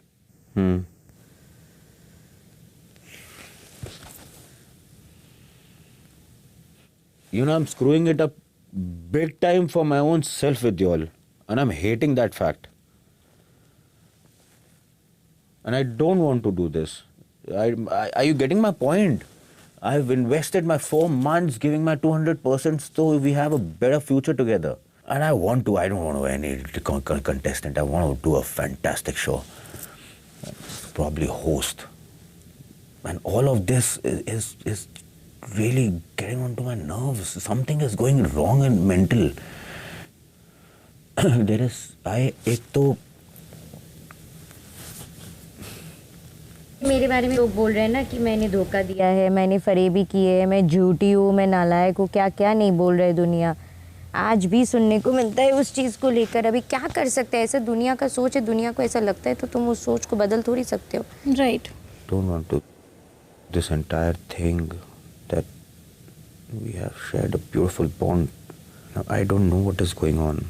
You know, I'm screwing it up big time for my own self with you all, and I'm hating that fact. And I don't want to do this. Are you getting my point? I've invested my 4 months giving my 200% so we have a better future together. And I don't want to any contestant. I want to do a fantastic show. Probably host. And all of this is really getting onto my nerves. Something is going wrong and mental. एक तो मेरे बारे में लोग बोल रहे हैं ना कि मैंने धोखा दिया है, मैंने फरेबी की है, मैं झूठी हूँ, मैं नालायक हूँ, क्या क्या नहीं बोल रहे दुनिया। आज भी सुनने को मिलता है उस चीज़ को लेकर। अभी क्या कर सकते हैं, ऐसा दुनिया का सोच है, दुनिया को ऐसा लगता है तो तुम उस सोच को बदल थोड़ी सकते हो। Right. Don't want to this entire thing that we have shared a beautiful bond. Now, I don't know what is going on,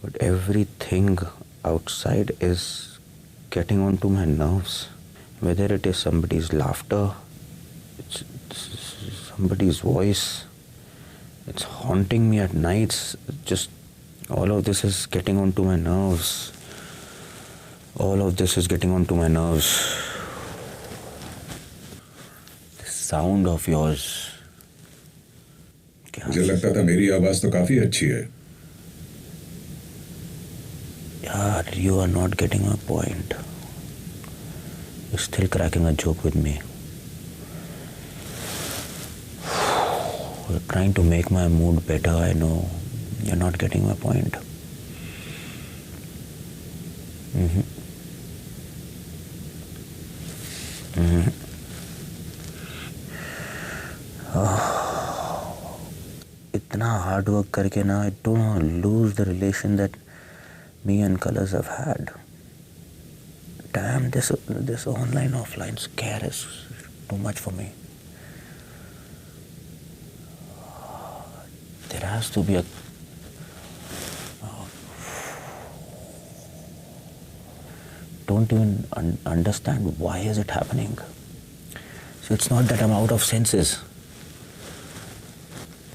but everything outside is getting onto my nerves. Whether it is somebody's laughter, it's somebody's voice, it's haunting me at nights. Just all of this is getting onto my nerves. All of this is getting onto my nerves. The sound of yours. मुझे लगता था मेरी आवाज तो काफी अच्छी है। यार, you are not getting my point. You're still cracking a joke with me. You're trying to make my mood better, I know. You're not getting my point. इतना हार्ड वर्क करके ना, I don't want to lose the relation that me and Colors have had. Damn, this online offline scare is too much for me. There has to be a don't even understand why is it happening. So it's not that I'm out of senses,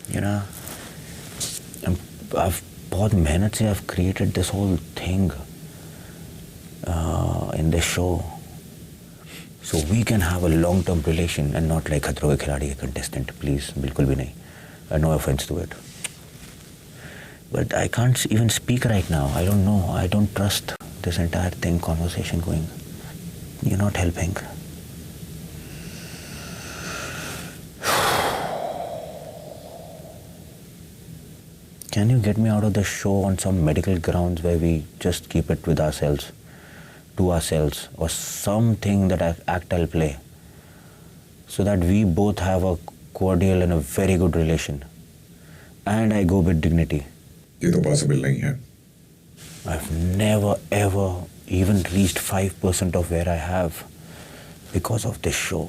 you know. I've बहुत मेहनत से I've created this whole thing in this show, so we can have a long-term relation and not like खतरों के खिलाड़ी के contestant. Please, बिल्कुल भी नहीं. No offense to it, but I can't even speak right now. I don't know. I don't trust this entire thing, conversation going. You're not helping. Can you get me out of the show on some medical grounds where we just keep it with ourselves, to ourselves, or something that act I'll play, so that we both have a cordial and a very good relation, and I go with dignity. ये तो possible नहीं है. I've never ever even reached 5% of where I have because of this show.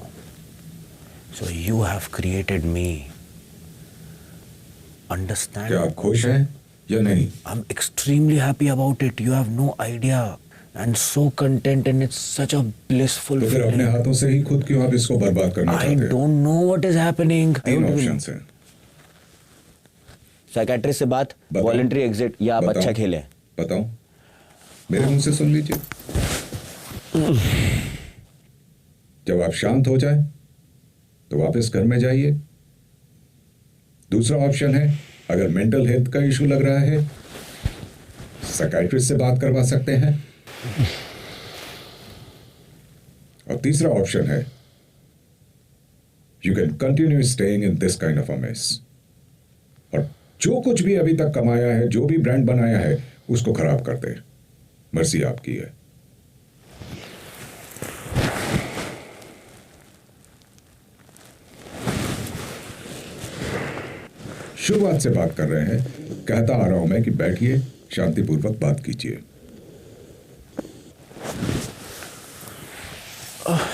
So you have created me. Understand? क्या आप खुश हैं या नहीं? I'm extremely happy about it. You have no idea. And so content, and it's such a blissful तो फिर feeling. अपने हाथों से ही खुद क्यों आप इसको बर्बाद करना चाहते हैं? I don't know what is happening. 3 options हैं. साइकेट्रिस्ट से बात, वॉलंटरी एग्जिट, या आप अच्छा खेलें. बताओ. मेरे मुंह से सुन लीजिए. जब आप शांत हो जाए तो वापस घर में जाइए. दूसरा ऑप्शन है, अगर मेंटल हेल्थ का इशू लग रहा है, साइकियाट्रिस्ट से बात करवा सकते हैं. और तीसरा ऑप्शन है, you can continue staying in this kind of a mess. और जो कुछ भी अभी तक कमाया है, जो भी ब्रांड बनाया है, उसको खराब कर दे. मर्जी आपकी है. शुरुआत से बात कर रहे हैं. कहता आ रहा हूं मैं कि बैठिए, शांतिपूर्वक बात कीजिए.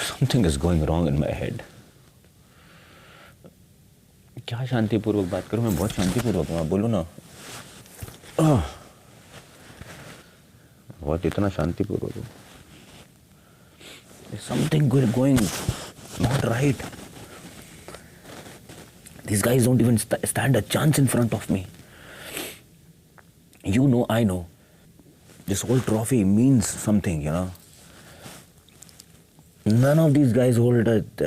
Something is going wrong in my head. क्या शांतिपूर्वक बात करूं? मैं बहुत शांतिपूर्वक हूं. आप बोलो ना. बहुत इतना शांतिपूर्वक हूं. There's something going not right. These guys don't even stand a chance in front of me. You know, I know. This whole trophy means something, you know. None of these guys hold it.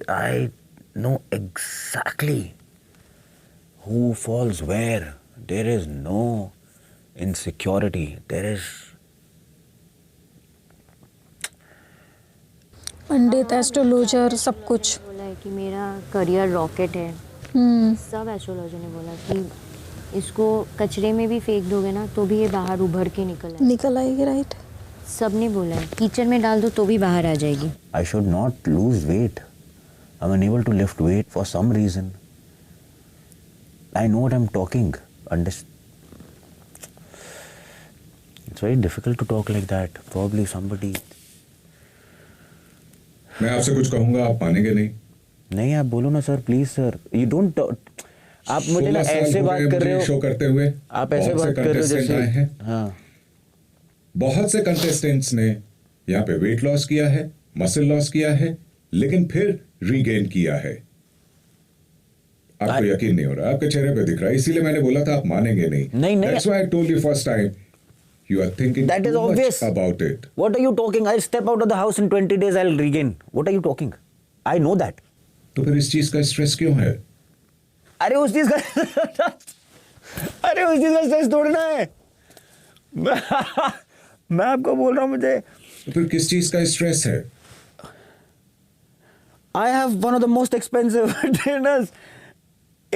I know exactly who falls where. There is no insecurity. There is... Pandit, astrologer, सब कुछ बोला है कि मेरा करियर रॉकेट है. सब एस्ट्रोलॉजर ने बोला कि इसको कचरे में भी फेंक दोगे ना तो भी ये बाहर उभर के निकल आएगी. राइट. सब ने बोला है कीचड़ में डाल दो तो भी बाहर आ जाएगी. I should not lose weight. I'm unable to lift weight for some reason. I know what I'm talking. It's very difficult to talk like that. Probably somebody... मैं आपसे कुछ कहूंगा, आप मानेंगे नहीं. नहीं, आप बोलो ना sir, please sir. You don't. आप मुझे ना ऐसे बात कर रहे हो शो करते हुए. आप ऐसे बात कर रहे हो जैसे. हाँ. बहुत से कंटेस्टेंट्स ने यहाँ पे वेट लॉस किया है, मसल लॉस किया है, लेकिन फिर रीगेन किया है. आपको यकीन नहीं हो रहा, आपके चेहरे पे दिख रहा है, इसीलिए मैंने बोला था आप मानेंगे नहीं. नहीं. That's why I told you first time. You are thinking that is too obvious much about it. What are you talking? I'll step out of the house in 20 days. I'll regain. What are you talking? I know that. तो फिर इस चीज का स्ट्रेस क्यों है? अरे उस चीज का स्ट्रेस तोड़ना है. मैं आपको बोल रहा हूँ, मुझे. तो फिर किस चीज का स्ट्रेस है? I have one of the most expensive trainers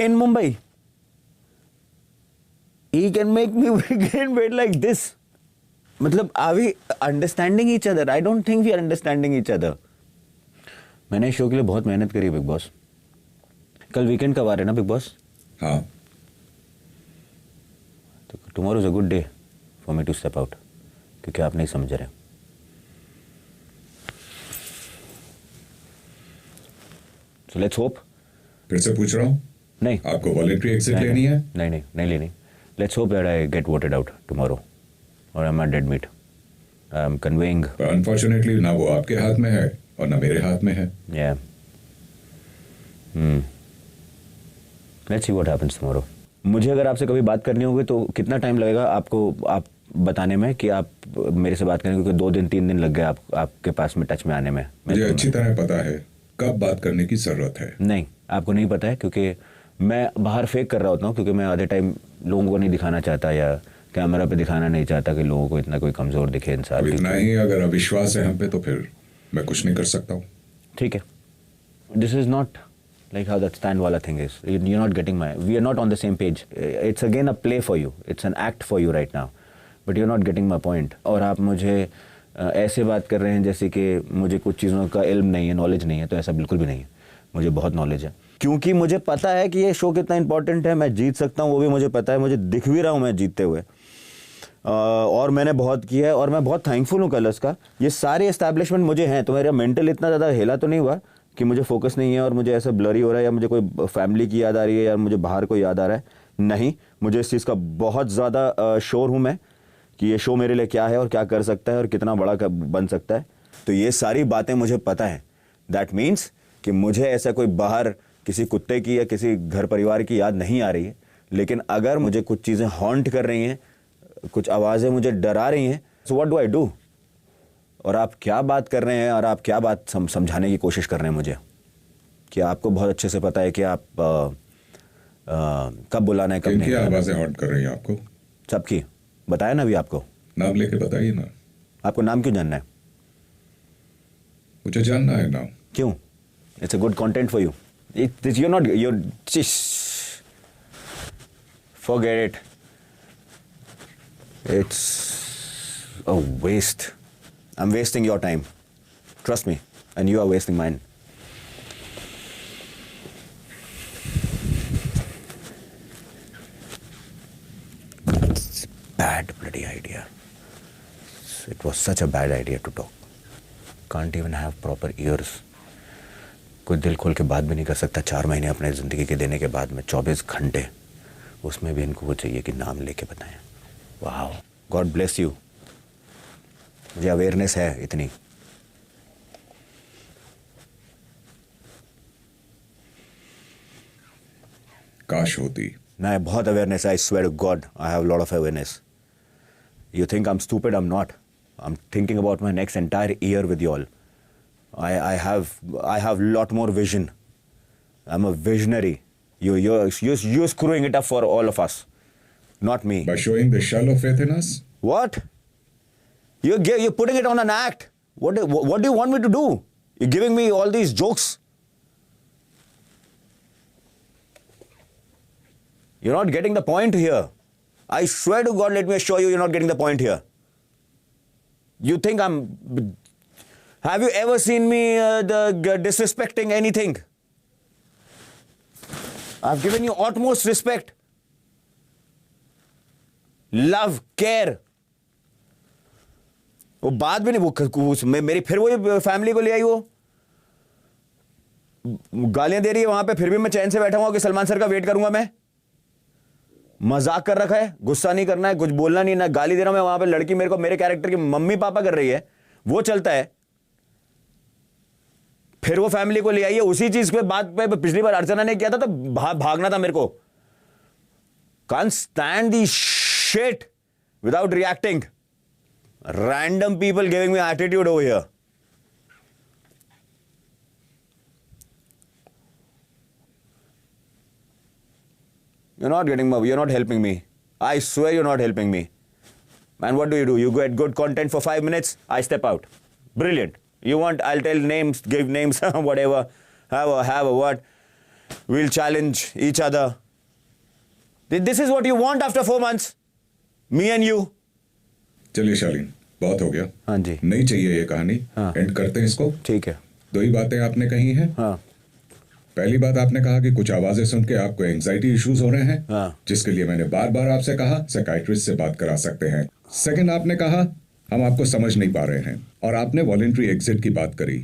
in Mumbai. He can make me gain weight like this. मतलब are we understanding each other? I don't think we are understanding each other. मैंने शो के लिए बहुत मेहनत करी बिग बॉस. कल वीकेंड कब आ रहे ना बिग बॉस? हाँ. तो tomorrow is a good day for me to step out. क्योंकि आप नहीं समझ रहे. So let's hope. फिर से पूछ रहा हूँ. नहीं. आपको वॉलंटरी एग्जिट लेनी है? नहीं लेनी. Let's hope that I get voted out tomorrow, or I'm a dead meat. I'm conveying. But unfortunately, ना वो आपके हाथ में है और ना मेरे हाथ में है. Yeah. Let's see what happens tomorrow. मुझे अगर आपसे कभी बात करनी होगी तो कितना टाइम लगेगा आपको आप बताने में कि आप मेरे से बात करें, क्योंकि 2 दिन 3 दिन लग गए आपके पास में टच में आने में. मुझे अच्छी तरह पता है कब बात करने की जरूरत है. नहीं, आपको नहीं पता है, क्योंकि मैं बाहर फेक कर रहा होता हूँ, क्योंकि मैं आधे टाइम लोगों को नहीं दिखाना चाहता या कैमरा पे दिखाना नहीं चाहता कि लोगों को इतना कोई कमज़ोर दिखे इंसान। अब इतना ही अगर अविश्वास है हम पे तो फिर मैं कुछ नहीं कर सकता हूँ। ठीक है, this is not like how that stand wala thing is. You're not getting we are not on the same page. It's again a play for you. It's an act for you right now. But you're not getting my point. और आप मुझे ऐसे बात कर रहे हैं जैसे कि मुझे कुछ चीज़ों का इल्म नहीं है, नॉलेज नहीं है, तो ऐसा बिल्कुल भी नहीं है। मुझे बहुत नॉलेज है, क्योंकि मुझे पता है कि ये शो कितना इंपॉर्टेंट है। मैं जीत सकता हूँ, वो भी मुझे पता है, मुझे दिख भी रहा हूँ मैं जीतते हुए, और मैंने बहुत किया है और मैं बहुत थैंकफुल हूँ कलर्स का। ये सारे एस्टैब्लिशमेंट मुझे हैं, तो मेरा मेंटल इतना ज़्यादा हिला तो नहीं हुआ कि मुझे फोकस नहीं है और मुझे ऐसा ब्लरी हो रहा है या मुझे कोई फैमिली की याद आ रही है या मुझे बाहर कोई याद आ रहा है। नहीं, मुझे इस चीज़ का बहुत ज़्यादा श्योर हूँ मैं कि ये शो मेरे लिए क्या है और क्या कर सकता है और कितना बड़ा बन सकता है। तो ये सारी बातें मुझे पता है। दैट मीन्स कि मुझे ऐसा कोई बाहर किसी कुत्ते की या किसी घर परिवार की याद नहीं आ रही है, लेकिन अगर मुझे कुछ चीज़ें हॉन्ट कर रही हैं, कुछ आवाज़ें मुझे डरा रही हैं, so what do I do? और आप क्या बात कर रहे हैं और आप क्या बात समझाने की कोशिश कर रहे हैं मुझे कि आपको बहुत अच्छे से पता है कि आप कब बुलाना है, कब नहीं। क्या आवाज़ें हॉन्ट कर रही हैं आपको? सबकी बताया ना अभी आपको। नाम लेके बताइए ना। आपको नाम क्यों जानना है? मुझे जानना है नाम। क्यों? It's a good content for you. You're not, you're just forget it. It's a waste. I'm wasting your time. Trust me. And you are wasting mine. It's a bad bloody idea. It was such a bad idea to talk. Can't even have proper ears. कोई दिल खोल के बात भी नहीं कर सकता 4 महीने अपने ज़िंदगी के देने के बाद में, 24 घंटे, उसमें भी इनको वो चाहिए कि नाम लेके बताएं। वाह, गॉड ब्लेस यू। मुझे अवेयरनेस है इतनी। काश होती। मैं बहुत awareness, I swear to God I have lot of awareness. You think I am stupid? I am not. I am thinking about my next entire year with you all. I have lot more vision. I'm a visionary. You're screwing it up for all of us, not me. By showing the shallow faith in us? What? You're putting it on an act. What do you want me to do? You're giving me all these jokes. You're not getting the point here. I swear to God, let me assure you, you're not getting the point here. You think I'm... Have you ever seen me disrespecting anything? I've given you utmost respect, love, care. वो बात भी नहीं, मेरी फिर वही फैमिली को ले आई, वो गालियां दे रही है वहां पे, फिर भी मैं चैन से बैठा हुआ कि सलमान सर का वेट करूंगा। मैं मजाक कर रखा है, गुस्सा नहीं करना है, कुछ बोलना नहीं, ना गाली दे रहा हूं मैं। वहां पे लड़की मेरे को मेरे कैरेक्टर की मम्मी पापा कर रही है, वो चलता है। फिर वो फैमिली को ले आई है उसी चीज पे बात पे। पिछली बार अर्चना ने किया था तो भागना था मेरे को। Can't stand the shit without reacting. Random people giving me attitude over here. You're not helping me. I swear you're not helping me. Man, what do? You get good content for 5 minutes, I step out. Brilliant. You want, I'll tell names, give names, whatever, have a what. We'll challenge each other. This is what you want after 4 months? Me and you? चलिए शालीन, बहुत हो गया। हाँ जी। नहीं चाहिए ये कहानी। एंड करते हैं इसको। ठीक है। 2 ही बातें आपने कही हैं। हाँ। पहली बात आपने कहा कि कुछ आवाजें सुन के आपको एंजाइटी इश्यूज हो रहे हैं। हाँ। जिसके लिए मैंने बार बार आपसे कहा साइकाइट्रिस्ट से बात करा सकते हैं। सेकंड, आपने कहा हम आपको समझ नहीं पा रहे हैं, और आपने वॉलंटरी एग्जिट की बात करी।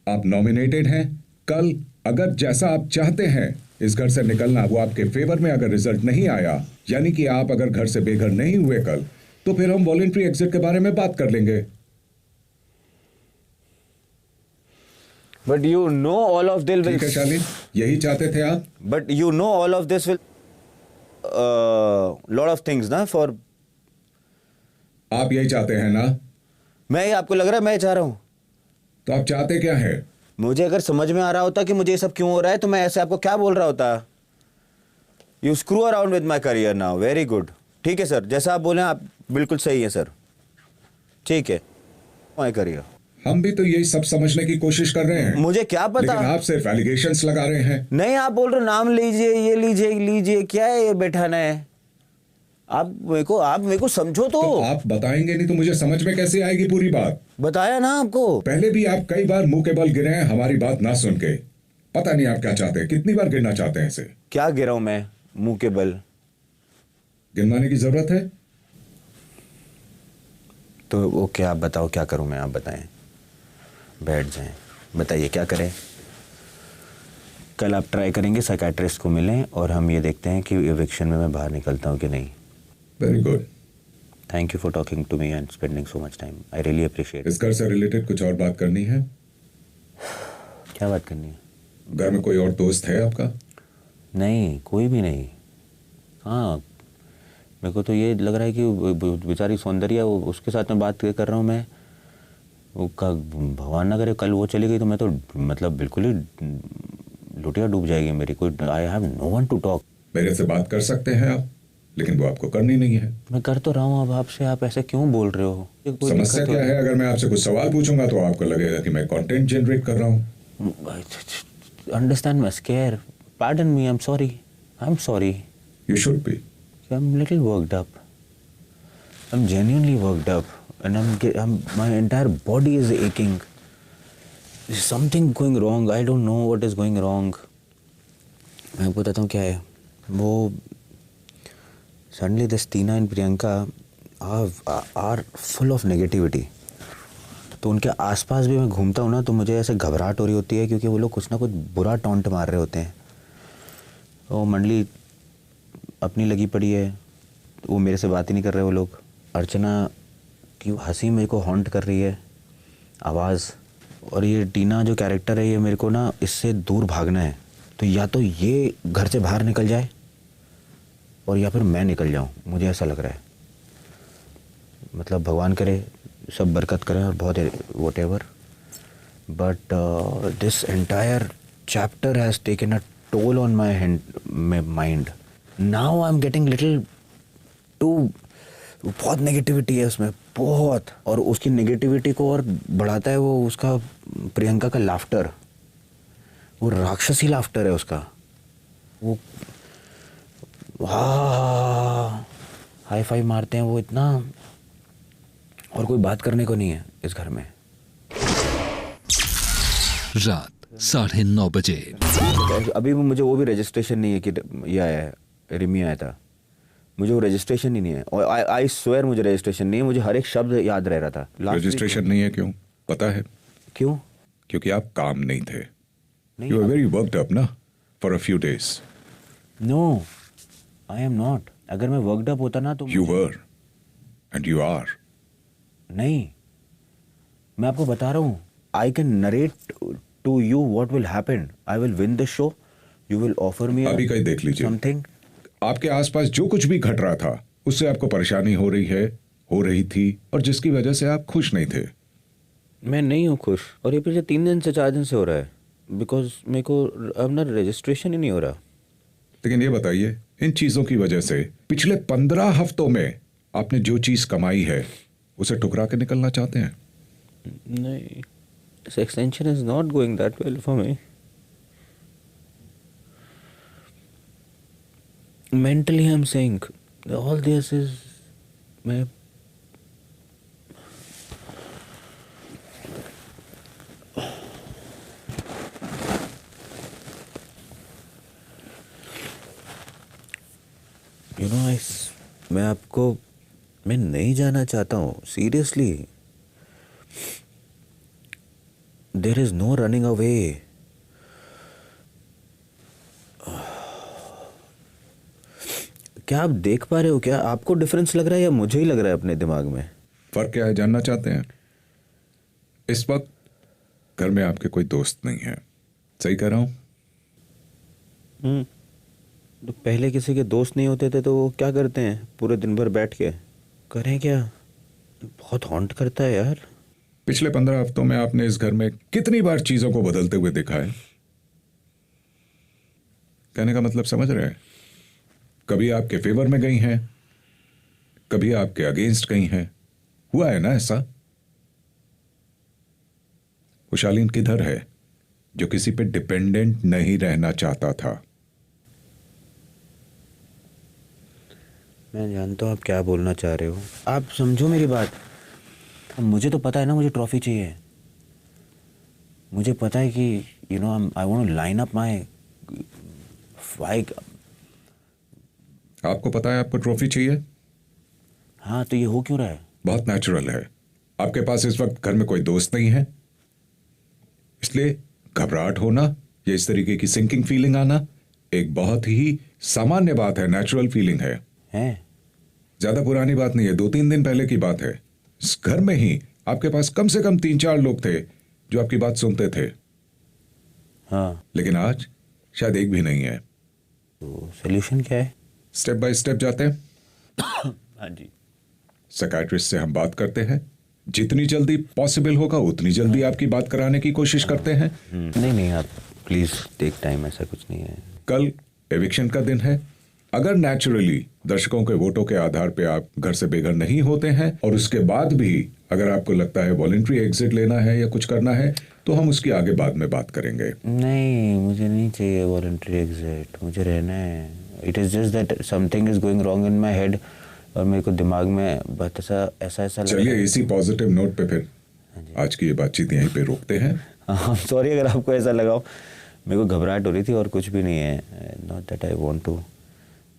आप नॉमिनेटेड हैं। कल अगर जैसा आप चाहते हैं इस घर से निकलना, वो आपके फेवर में अगर रिजल्ट नहीं आया, यानी कि आप अगर घर से बेघर नहीं हुए कल, तो फिर हम वॉलंटरी एग्जिट के बारे में बात कर लेंगे। But you know all of this will... ठीक है शालीन, यही चाहते थे आप? But you know all of this will... lot of things ना for... आप यही चाहते हैं ना? मैं, आपको लग रहा है मैं चाह रहा हूं? तो आप चाहते क्या है? मुझे अगर समझ में आ रहा होता कि मुझे ये सब क्यों हो रहा है, तो मैं ऐसे आपको क्या बोल रहा होता? You screw around with my career now. Very good. ठीक है सर, जैसा आप बोले आप बिल्कुल सही है सर, ठीक है मैं करिए। हम भी तो यही सब समझने की कोशिश कर रहे हैं। मुझे क्या पता, लेकिन आप सिर्फ एलिगेशंस लगा रहे हैं। नहीं आप बोल रहे नाम लीजिए, ये लीजिए, क्या है ये बैठाना है? आप मेरे को समझो तो आप बताएंगे नहीं तो मुझे समझ में कैसे आएगी पूरी बात? बताया ना आपको, पहले भी आप कई बार मुंह के बल गिरे हैं हमारी बात ना सुन के। पता नहीं आप क्या चाहते हैं, कितनी बार गिरना चाहते हैं इसे? क्या गिरा हूं मैं मुंह के बल? गिनवाने की जरूरत है तो ओके, आप बताओ क्या करूं मैं, आप बताएं, बैठ जाएं, बताइए क्या करें। कल आप ट्राई करेंगे साइकेट्रिस्ट को मिलें और हम ये देखते हैं कि एविक्शन में मैं बाहर निकलता हूं कि नहीं। Very good, thank you for talking to me and spending so much time, I really appreciate. इस घर से रिलेटेड कुछ और बात करनी है? क्या बात करनी है? घर में कोई और दोस्त है आपका? नहीं, कोई भी नहीं। हाँ, मेरे को तो ये लग रहा है कि बेचारी सौंदर्या, उसके साथ में बात कर रहा हूँ मैं, वो का भगवान ना करे कल वो चली गई तो मैं तो मतलब बिल्कुल ही लुटिया डूब जाएगी मेरी। कोई, I have no one to talk. मेरे से बात कर सकते हैं आप, लेकिन वो आपको करनी नहीं है। मैं कर तो रहा हूँ, अब आपसे आप ऐसे क्यों बोल रहे हो? समस्या क्या है? अगर मैं आपसे कुछ सवाल पूछूंगा तो आपको लगेगा कि मैं कंटेंट जनरेट कर रहा हूँ। Understand my square, pardon me, I am sorry. You should be. I'm a little worked up. I'm genuinely worked up, and my entire body is aching. There's something going wrong. I don't know what is going wrong. मैं बताता हूँ क्या है। वो suddenly this Tina and Priyanka are full of negativity. तो उनके आसपास भी मैं घूमता हूँ ना तो मुझे ऐसे घबराहट हो रही होती है, क्योंकि वो लोग कुछ ना कुछ बुरा टॉन्ट मार रहे होते हैं। वो मंडली अपनी लगी पड़ी है, वो मेरे से बात ही नहीं कर रहे वो लोग। अर्चना की हंसी मेरे को हॉन्ट कर रही है, आवाज़। और ये टीना जो कैरेक्टर है, ये मेरे को ना इससे दूर भागना है। तो या तो ये घर से बाहर निकल जाए और या फिर मैं निकल जाऊं, मुझे ऐसा लग रहा है। मतलब भगवान करे सब बरकत करे और बहुत whatever, but this entire chapter has taken a toll on my mind. Now I am getting little too, बहुत नेगेटिविटी है उसमें, बहुत। और उसकी नेगेटिविटी को और बढ़ाता है वो उसका प्रियंका का लाफ्टर, वो राक्षसी लाफ्टर है उसका। वो हाई फाइव मारते हैं वो इतना, और कोई बात करने को नहीं है इस घर में। रात 9:30 बजे। अभी मुझे वो भी रजिस्ट्रेशन नहीं है कि ये आया है, रिमी आया था, मुझे वो रजिस्ट्रेशन ही नहीं है। और आई स्वेयर मुझे रजिस्ट्रेशन नहीं है, मुझे हर एक शब्द याद रह रहा था। रजिस्ट्रेशन नहीं है क्यों पता है? क्यों? क्योंकि आप काम नहीं थे। You are very worked up ना for a few days. No, I am not. अगर मैं वर्कड अप होता ना तो you were and you are. नहीं, मैं आपको बता रहा हूँ, I can narrate to you what will happen. I will win this show, you will offer me अभी कहीं देख लीजिए समथिंग। आपके आसपास जो कुछ भी घट रहा था उससे आपको परेशानी हो रही थी, और जिसकी वजह से आप खुश नहीं थे। मैं नहीं हूँ खुश, और ये पिछले 3 दिन से 4 दिन से हो रहा है, बिकॉज मेरे को अब ना रजिस्ट्रेशन ही नहीं हो रहा। लेकिन ये बताइए, इन चीजों की वजह से पिछले 15 हफ्तों में आपने जो चीज कमाई है उसे टुकरा के निकलना चाहते हैं? नहीं, this extension is not going that well for me. Mentally I'm saying all this is मैं मैं नहीं जाना चाहता हूँ, seriously. There is no running away. क्या आप देख पा रहे हो? क्या आपको डिफरेंस लग रहा है या मुझे ही लग रहा है अपने दिमाग में? फर्क क्या है जानना चाहते हैं? इस वक्त घर में आपके कोई दोस्त नहीं है, सही कह रहा हूं? तो पहले किसी के दोस्त नहीं होते थे तो वो क्या करते हैं पूरे दिन भर बैठ के? करें क्या? बहुत हॉन्ट करता है यार। पिछले 15 हफ्तों में आपने इस घर में कितनी बार चीजों को बदलते हुए देखा है? कहने का मतलब समझ रहे हैं? कभी आपके फेवर में गई हैं, कभी आपके अगेंस्ट कहीं हैं? हुआ है ना ऐसा? वो शालीन किधर है जो किसी पे डिपेंडेंट नहीं रहना चाहता था? मैं जानता हूँ आप क्या बोलना चाह रहे हो, आप समझो मेरी बात। अब मुझे तो पता है ना मुझे ट्रॉफी चाहिए। मुझे पता है कि I want to line up my fight. आपको पता है आपको ट्रॉफी चाहिए? हाँ, तो ये हो क्यों रहा है? बहुत नेचुरल है। आपके पास इस वक्त घर में कोई दोस्त नहीं है, इसलिए घबराहट होना या इस तरीके की सिंकिंग फीलिंग आना एक बहुत ही सामान्य बात है, नेचुरल फीलिंग है। ज्यादा पुरानी बात नहीं है, 2-3 दिन पहले की बात है। इस घर में ही आपके पास कम से कम 3-4 लोग थे जो आपकी बात सुनते थे। हाँ, लेकिन आज शायद एक भी नहीं है। तो सॉल्यूशन क्या है? स्टेप बाय स्टेप जाते हैं। हाँ जी। साइकियाट्रिस्ट से हम बात करते हैं, जितनी जल्दी पॉसिबल होगा उतनी जल्दी आपकी बात कराने की कोशिश करते हैं। नहीं, आप प्लीज टेक टाइम, ऐसा कुछ नहीं है। कल एविक्शन का दिन है। अगर नेचुरली दर्शकों के वोटों के आधार पे आप घर से बेघर नहीं होते हैं और उसके बाद भी अगर आपको लगता है वॉलंटरी एग्जिट लेना है या कुछ करना है, तो हम उसकी आगे बाद में बात करेंगे। नहीं, मुझे नहीं चाहिए वॉलंटरी एग्जिट, मुझे रहना है। It is just that something is going wrong in my head और मेरे को दिमाग में बहुत ऐसा चलिए इसी पॉजिटिव नोट पे फिर आज की ये बातचीत यहीं पे रोकते हैं। सॉरी अगर आपको ऐसा लगा, मेरे को घबराहट हो रही थी और कुछ भी नहीं है। Not that I want to.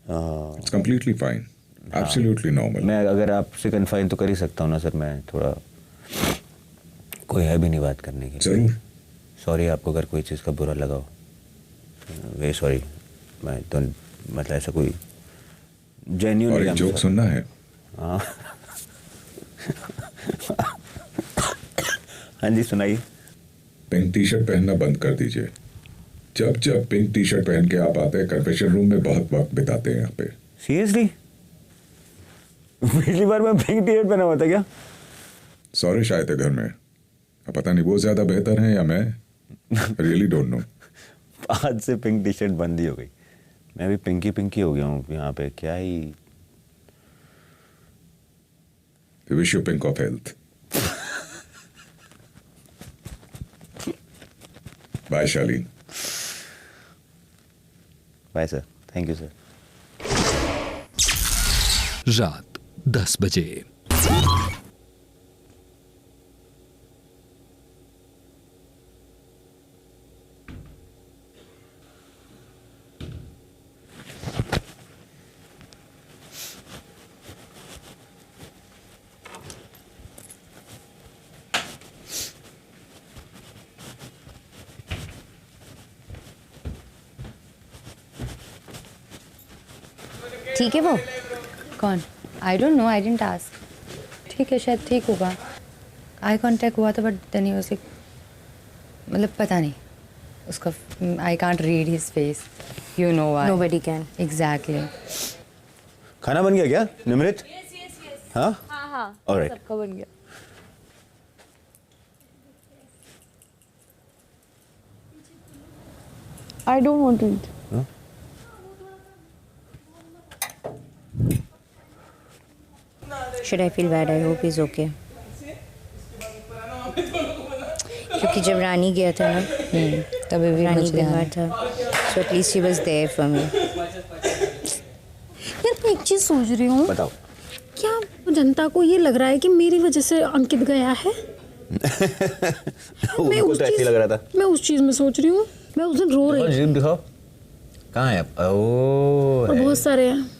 It's completely fine, absolutely normal. मैं अगर आपसे कन्फाइन तो कर ही सकता हूँ ना सर, मैं थोड़ा, कोई है भी नहीं बात करने के लिए। सॉरी आपको अगर कोई चीज़ का बुरा लगा हो, वे सॉरी। मैं तो मतलब ऐसा कोई जेन्युइन। और एक जोक सुनना है? हाँ हाँ जी सुनाइए। पिंक टी शर्ट पहनना बंद कर दीजिए। जब पिंक टी शर्ट पहन के आप आते हैं कन्फेशन रूम में, बहुत वक्त बिताते हैं यहाँ पे। सीरियसली? पिछली बार मैं पिंक टी शर्ट पहना हुआ था क्या? सॉरी शायद है घर में, अब पता नहीं वो ज्यादा बेहतर है या मैं, रियली डोंट नो। आज से पिंक टी शर्ट बंद ही हो गई। मैं भी पिंकी हो गया हूँ यहाँ पे, क्या ही। Wish you pink of health. Bye Shaleen. Bye sir, thank you sir. रात 10 बजे। ठीक है वो? कौन? I don't know, I didn't ask. ठीक है, शायद ठीक होगा। आई कांटेक्ट हुआ था बट देन ही वाज, मतलब पता नहीं उसका, I can't read his face, you know why. Nobody can. Exactly. खाना बन गया क्या निमृत? हाँ हाँ, ऑलराइट। सबका बन गया। I don't want to eat. Should I feel bad? I hope he's okay. क्योंकि जब रानी गया था ना, तभी भी रानी मुझे बीमार था, so at least she was there for me. यार मैं एक चीज सोच रही हूँ, बताओ। क्या जनता को ये लग रहा है कि मेरी वजह से अंकित गया है? उनको तो ऐसे ही लग रहा था। मैं उस चीज में सोच रही हूँ। मैं उस दिन रो रही थी। दिखाओ कहाँ है? और बहुत सारे हैं।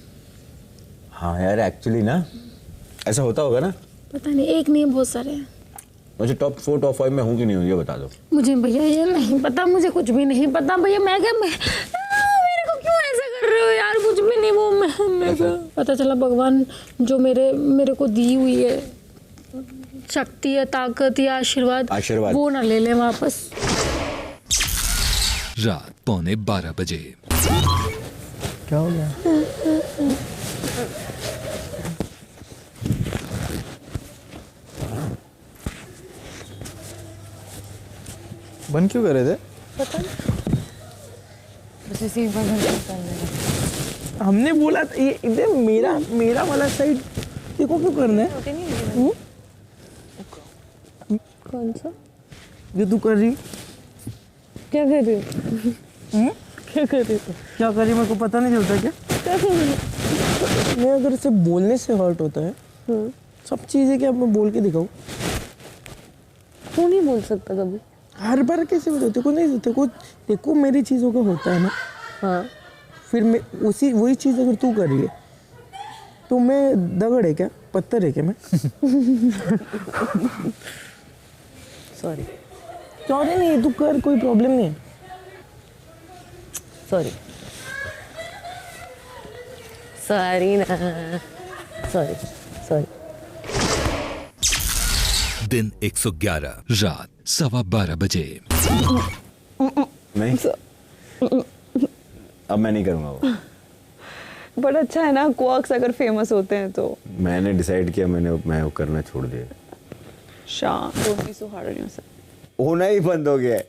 हाँ यार एक्चुअली ना ऐसा होता होगा ना, पता नहीं, एक नहीं, बहुत सारे हैं। मुझे टॉप 4 टॉप 5 में हूँ कि नहीं हूँ ये बता दो। मुझे भैया ये नहीं पता, मुझे कुछ भी नहीं पता भैया। मैं मेरे को क्यों ऐसा कर रहे हो यार? कुछ भी नहीं। वो मेरे को पता चला भगवान जो मेरे को दी हुई है शक्ति या ताकत या आशीर्वाद, वो ना ले लें वापस। रात 11:45 बजे। क्या हो गया? बंद क्यों कर रहे थे? पता नहीं, बस इसी पर हमने बोला था ये इधर मेरा वाला साइड देखो क्यों करना है? कौन सा? जो तू कर रही, क्या कर रही हो? क्या कर रही हो? क्या कर रही मेरे को पता नहीं चलता क्या? क्या कर रही हो? मैं अगर इसे बोलने से हर्ट होता है, सब चीज़ें क्या मैं बोल के दिखाऊं? तू नहीं बोल सकता कभी। हर बार कैसे बोलते? तेरे को नहीं, देखो मेरी चीज़ों का होता है ना। हाँ। फिर मैं वही चीज़ अगर तू कर रही है तो मैं दगड़ है क्या, पत्थर है क्या मैं? सॉरी। सॉरी नहीं, तू कर, कोई प्रॉब्लम नहीं है। सॉरी सॉरी ना, सॉरी सॉरी। दिन 111 रात 12:15 बजे। नहीं, अब मैं नहीं करूँगा वो। बड़ा अच्छा है ना, क्वर्क्स अगर फेमस होते हैं तो। मैंने डिसाइड किया, मैं वो करना छोड़ दिया। शाम don't be so hard on yourself. होना ही बंद हो गया है।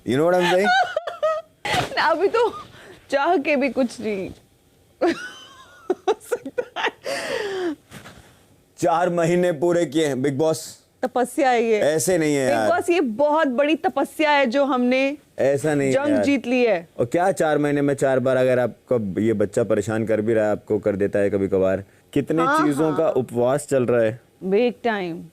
You know what I'm saying? अभी तो चाह के भी कुछ नहीं 4 महीने पूरे किए हैं बिग बॉस। तपस्या है ये, ऐसे नहीं है यार। बिग बॉस ये बहुत बड़ी तपस्या है जो हमने ऐसा नहीं जंग यार। जीत ली है। और क्या 4 महीने में 4 बार अगर आपको ये बच्चा परेशान कर भी रहा है, आपको कर देता है कभी कभार, कितने चीजों का उपवास चल रहा है। Big time.